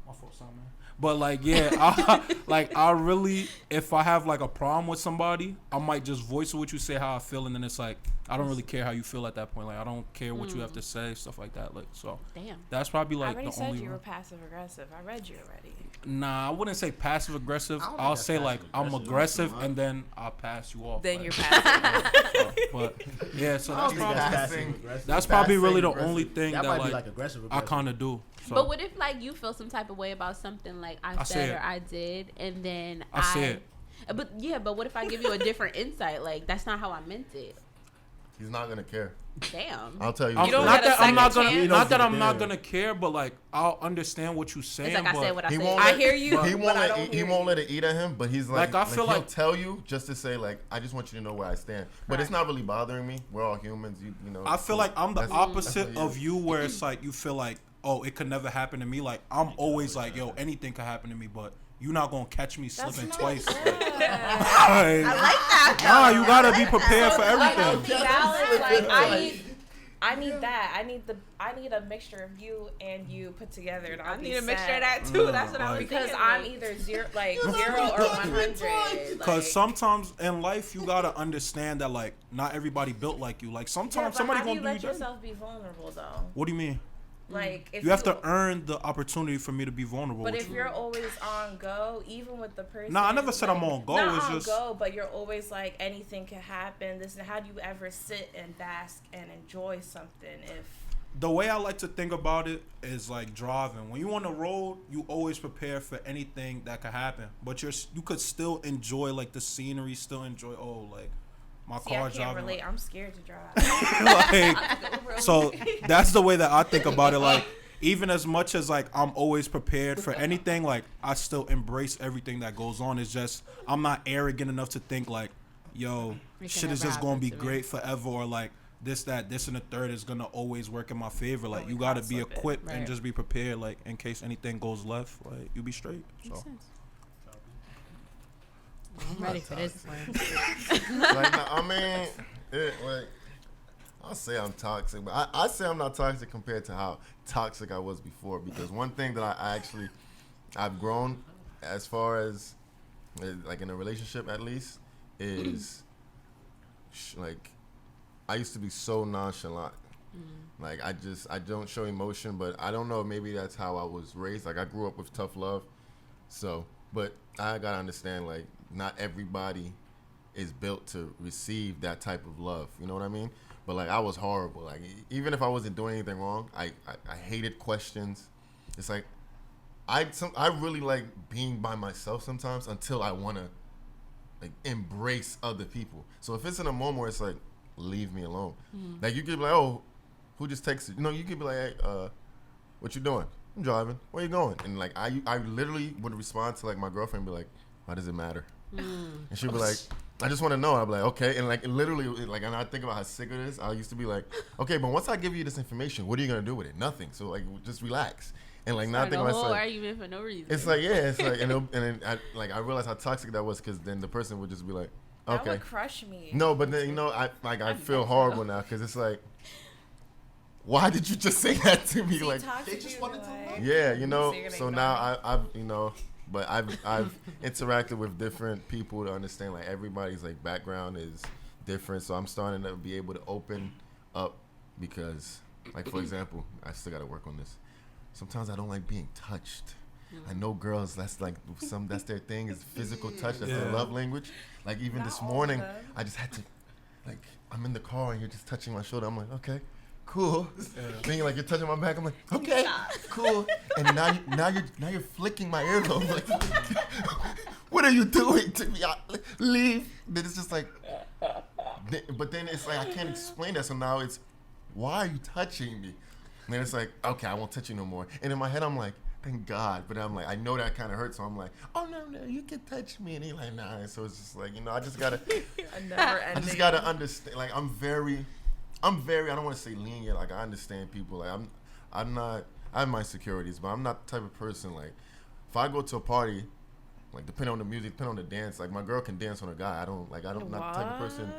my fault, son, man. But like, yeah, I really, if I have like a problem with somebody, I might just voice what you say, how I feel, and then it's like I don't really care how you feel at that point. Like, I don't care what you have to say, stuff like that. Like, so Damn. that's probably I like already the said only you were one. passive aggressive. I read you already. Nah, I wouldn't say passive aggressive. I don't think I'll that's say like I'm passive-aggressive. aggressive and then I'll pass you off. Then like, you're passive. but yeah, so I that's don't think probably, that's Passing. passive aggressive. that's probably really the Passive only thing That that might be like like aggressive. I kind of do. So But what if like you feel some type of way about something like I say said it. or I did, and then I say it. But what if I give you a different insight? Like, that's not how I meant it. He's not gonna care. Damn. I'll tell you. You don't not get a that I'm not second gonna, chance? not that I'm Yeah. not gonna care, but like I'll understand what you're saying. It's like I but said what I He said. won't I let- hear you, He but won't I let don't he hear won't you. let it eat at him, but he's like Like, I feel he'll like- tell you just to say like I just want you to know where I stand. But it's not really bothering me. We're all humans, you know. I feel like I'm the That's- opposite that's what of you, where it's like you feel like, oh, it could never happen to me. Like I'm always like, yo, anything could happen to me, but you're not gonna catch me slipping not twice. good. Like, I like that. nah, you gotta be prepared for everything. Healthy balance, like I need that. I need a mixture of you and you put together. And I I'll need be a mixture set. of that too. That's what I was Because thinking. I'm either zero or 100. Because sometimes in life you gotta understand that like not everybody built like you. Like sometimes somebody how do gonna you do let you dirty. yourself be vulnerable though? What do you mean? Like if You have to earn the opportunity for me to be vulnerable. But with if you. you're always on go, even with the person. Nah, I never said I'm on go, Not it's on just- go, but you're always like anything can happen. This and how do you ever sit and bask and enjoy something if The way I like to think about it is like driving. When you on the road, you always prepare for anything that could happen. But you could still enjoy like the scenery, still enjoy like my See, I car can't driving. relate. I'm scared to drive. Like, so that's the way that I think about it. Like even as much as like I'm always prepared for anything, like I still embrace everything that goes on. It's just I'm not arrogant enough to think like, yo, It can shit is never just gonna be happen to me. great forever, or like this, and the third is gonna always work in my favor. Like you gotta be equipped and Right. just be prepared, like in case anything goes left, like you be straight. Makes So sense. I'm ready for this one. Like, I mean, like, I'll say I'm toxic, but I say I'm not toxic compared to how toxic I was before. Because one thing that I've grown as far as, like in a relationship at least, is like, I used to be so nonchalant. Like, I don't show emotion, but I don't know, maybe that's how I was raised. Like, I grew up with tough love. So, but I gotta understand, like, not everybody is built to receive that type of love. You know what I mean? But like I was horrible. Like even if I wasn't doing anything wrong, I hated questions. It's like I really like being by myself sometimes until I wanna like embrace other people. So if it's in a moment where it's like, leave me alone. Like you could be like, oh, who just texted? You know, you could be like, hey, what you doing? I'm driving. Where you going? And like I literally would respond to like my girlfriend and be like, why does it matter? And she'd be like, I just want to know. I'd be like, okay. And like literally, like, and I think about how sick it is. I used to be like, okay, but once I give you this information, what are you gonna do with it? Nothing. So like, just relax. And like, now I think a about whole like, argument for no reason. it's like, yeah, it's like, and then I realized how toxic that was because then the person would just be like, That okay, would crush me. no, but then you know, I feel horrible now because it's like, why did you just say that to me? See, Like, toxic they just people, wanted to like- know. yeah, you know. So you're gonna So ignore now I've you know, but I've interacted with different people to understand like everybody's like background is different. So I'm starting to be able to open up because, like for example, I still got to work on this. Sometimes I don't like being touched. I know girls, that's like that's their thing is physical touch. That's their Yeah. love language. Like even Not this all of morning, them. I just had to, like, I'm in the car and you're just touching my shoulder. I'm like, okay, cool. Then you're like, you're touching my back. I'm like, okay, cool. And now you're flicking my earlobe. Like, what are you doing to me? Leave. Then it's just like, but then it's like I can't explain that. So now it's, why are you touching me? And then it's like, okay, I won't touch you no more. And in my head, I'm like, thank God. But I'm like, I know that kind of hurts. So I'm like, oh, no, you can touch me. And he's like, nah. And so it's just like, you know, I just got to, I just got to understand. Like, I'm very, I don't want to say lenient. Like, I understand people. Like, I'm not, I have my insecurities, but I'm not the type of person, like, if I go to a party, like, depending on the music, depending on the dance, like, my girl can dance on a guy. I'm not the type of person,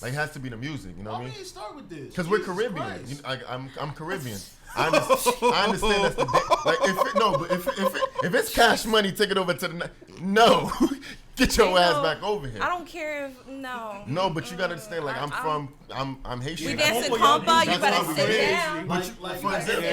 like, it has to be the music, you know what I mean? Start with this. Because we're Caribbean. You know, I'm Caribbean. I understand that's the like if it's cash money, take it over to the no. Get your ass back over here. I don't care if no. No, but you gotta understand. Like I'm Haitian. We dancing compa. You better sit down. But for example,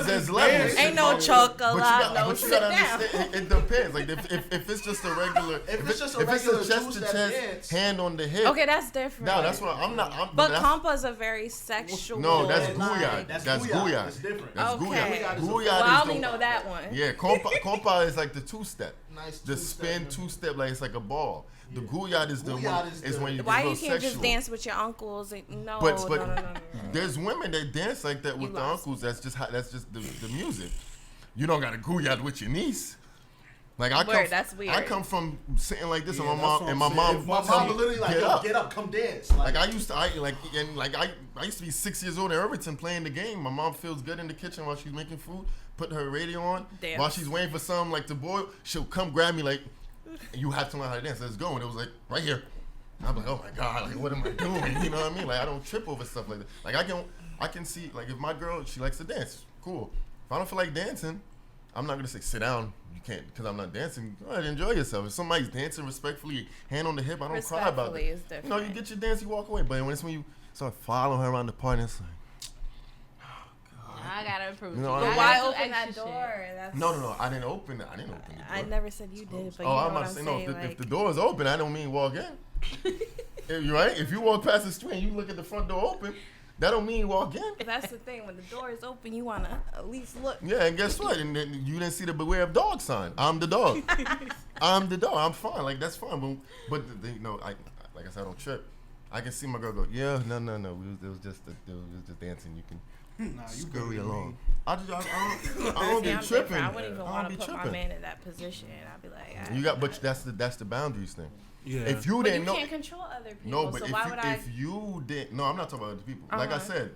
there's levels. Ain't no chocolate. But No, you sit gotta down. understand. It depends. Like if it's just a regular, if it's a chest to chest, hand on the hip. Okay, that's different. No, that's what I'm not. But compa is a very sexual. No, that's That's gouillard. That's That's gouillard. gouillard. That's different. That's Okay. gouillard. Well, Gouillard I is only the, know that one. yeah, compa is like the two-step. Nice The two-step. spin two-step, like it's like a ball. The gouillard is the Gouillard one. is Is the- when you Why get you real can't just sexual. dance with your uncles? No, But no. there's women that dance like that with You the lost. uncles. That's just the music. You don't got a gouillard with your niece. Like That's weird. I come from sitting like this, Yeah, and that's what my I'm mom, saying. My tell mom me, would literally like, get yo, up. get up, come dance. Like I used to, I used to be 6 years old in Irvington playing the game. My mom feels good in the kitchen while she's making food. put her radio on Dance. while she's waiting for something like to boil. She'll come grab me like, you have to learn how to dance. Let's go. And it was like right here. And I'm like, oh my god, like what am I doing? You know what I mean? Like I don't trip over stuff like that. Like I can see like if my girl she likes to dance, cool. If I don't feel like dancing, I'm not gonna say sit down. You can't because I'm not dancing. Go ahead, enjoy yourself. If somebody's dancing respectfully, hand on the hip, I don't cry about Respectfully it. is different. You know, you get your dance, you walk away. But when it's when you start following her around the party, it's like. I gotta improve. You know, You I But mean- why gotta do open that extra door? shit. That's, No. I didn't open it. I didn't open the door. I never said you did, but Oh, you know I'm what about I'm to say saying. no. If like, the door is open, I don't mean walk in. You're right. If you walk past the street and you look at the front door open, that don't mean you walk in. that's the thing. When the door is open, you wanna at least look. Yeah, and guess what? And then you didn't see the beware of dog sign. I'm the dog. I'm the dog. I'm fine. Like that's fine. But like I said, I don't trip. I can see my girl go. Yeah, no. It was just dancing. You can. Nah, you Scurry good with along. me. I don't See, be I'm tripping. different. I wouldn't even I want don't to be put my tripping. man in that position. I'd be like, You got, but that's the boundaries thing. Yeah. If you But didn't you know, can't control other people. no, but so if why would I? you didn't, no, I'm not talking about other people. Like I Uh-huh. said,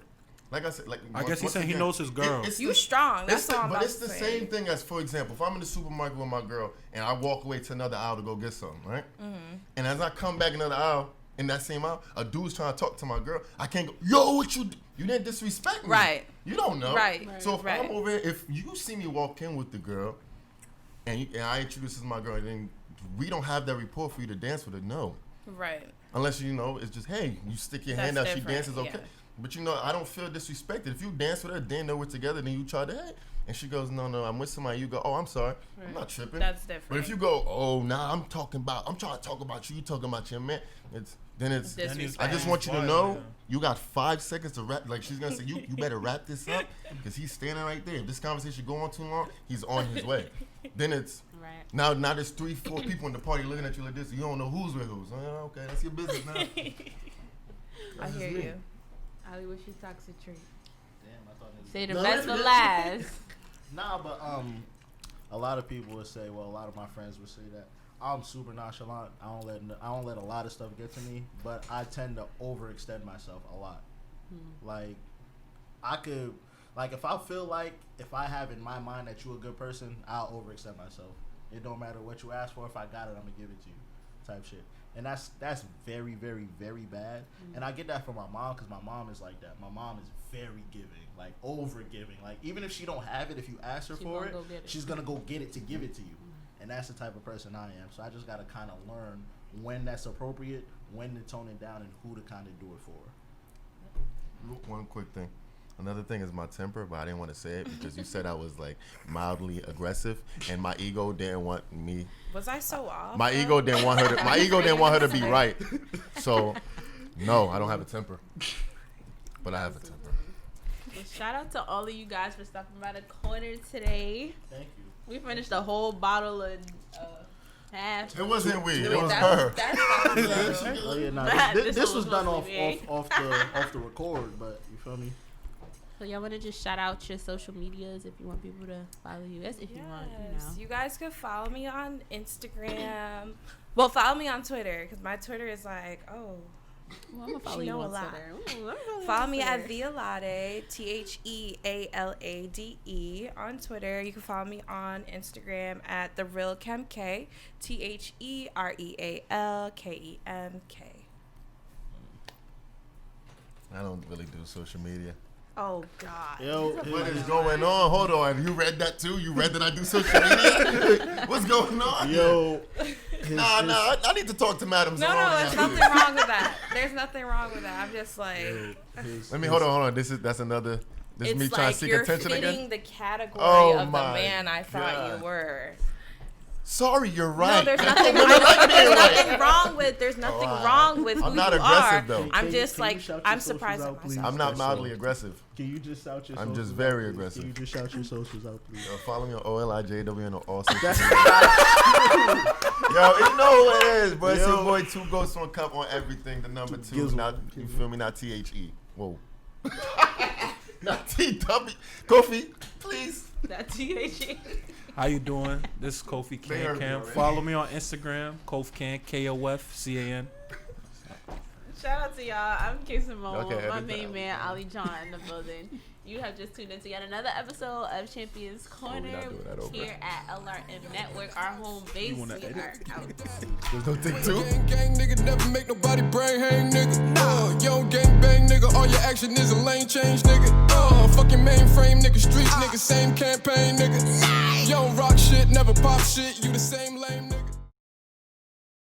like I guess he's once saying he again, knows his girl. it's You the- strong. That's all I'm but about it's to the say. same thing as, for example, if I'm in the supermarket with my girl and I walk away to another aisle to go get something, right? Mm-hmm. And as I come back another aisle, in that same aisle, a dude's trying to talk to my girl. I can't go, yo, what you do? You didn't disrespect me. Right. You don't know. Right. So if Right. I'm over here, if you see me walk in with the girl and I introduce as my girl, and then we don't have that rapport for you to dance with her, no. Right. Unless, it's just, hey, you stick your That's hand out, she different, dances, okay. yeah. But, I don't feel disrespected. If you dance with her, then know we're together, then you try to, hey. And she goes, no, I'm with somebody. You go, oh, I'm sorry. I'm not tripping. That's different. But if you go, oh, nah, I'm trying to talk about you. You talking about your man. It's Disrespect. I just want you to know, you got 5 seconds to wrap. Like she's gonna say, you better wrap this up because he's standing right there. If this conversation go on too long, he's on his way. Then it's Right. now there's 3-4 people in the party looking at you like this. You don't know who's with who's. Oh, okay, that's your business now. I hear you. Ali, what's your toxic trait? Damn, I thought it was- Say the No, best let for me- last. Nah, but a lot of people would say, well, a lot of my friends would say that I'm super nonchalant. I don't let a lot of stuff get to me, but I tend to overextend myself a lot. Like I could, like if I feel like if I have in my mind that you're a good person, I'll overextend myself. It don't matter what you ask for. If I got it, I'm gonna give it to you, type shit. And that's very, very, very bad. And I get that from my mom because my mom is like that. My mom is very giving, like over giving. Like even if she don't have it, if you ask her She for gonna it, go get it. she's gonna go get it to give it to you. And that's the type of person I am. So I just gotta kind of learn when that's appropriate, when to tone it down, and who to kind of do it for. One quick thing. Another thing is my temper, but I didn't want to say it because you said I was like mildly aggressive, and my ego didn't want me. Was I so off? My though? ego didn't want her. My ego didn't want her to be right. So, no, I don't have a temper, but I have a temper. Well, shout out to all of you guys for stopping by the corner today. Thank you. We finished a whole bottle of half. It wasn't we. It Wait, was that her. That's Oh yeah, nah, Nah, this this was was done supposed to be off the record, but you feel me? So y'all want to just shout out your social medias if you want people to follow you. That's if you want, Yes, you guys can follow me on Instagram. Well, follow me on Twitter because my Twitter is like, oh. Well, I'm gonna follow She you know on a lot. Twitter. Ooh, I'm gonna follow you Follow on me at Twitter. Thealade, TheAlade on Twitter. You can follow me on Instagram at TheRealKemK, TheRealKemK. I don't really do social media. Oh God. Yo, What is going on? Hold on. You read that too? You read that I do social media? What's going on? yo, Nah. I need to talk to Madam No, Simone there's after nothing this. wrong with that. There's nothing wrong with that. I'm just like, Let me hold on. That's another. This is it's me trying like to seek you're attention fitting again. the category Oh of the my man I thought God. you were. Sorry, you're right. No, there's I nothing. don't really like being There's right. nothing wrong with. There's nothing wrong with who I'm not you aggressive, are. though. I'm Can just you like shout your I'm socials surprised out, at please? myself. I'm not That's mildly all. aggressive. Can you just shout your I'm socials just out, very please? aggressive. Can you just shout your socials out, please? Follow me on OLIJW on all social That's media. Yo, you know who it is, bro. It's your Yo. boy 2 Ghosts on Cup on everything. The number 2. Gizzle. Not, you feel me? Not THE. Whoa. Not TW. Kofi, please. That THE. How you doing? This is Kofi They heard me Can. already. Follow me on Instagram, Kofi Can, KOFCAN. Shout out to y'all. I'm Kayy Simone. Okay, My every main time. man, Ali John, in the building. You have just tuned in to yet another episode of Champions Corner doing that over. here at LRM Network, our home base. We are out. There's no take two. Gang, nigga, never make nobody brain hang, nigga. You don't gang bang, nigga. All your action is a lane change, nigga. Fucking mainframe, nigga. Street, nigga. Same campaign, nigga. You don't rock shit, never pop shit. You the same lame, nigga.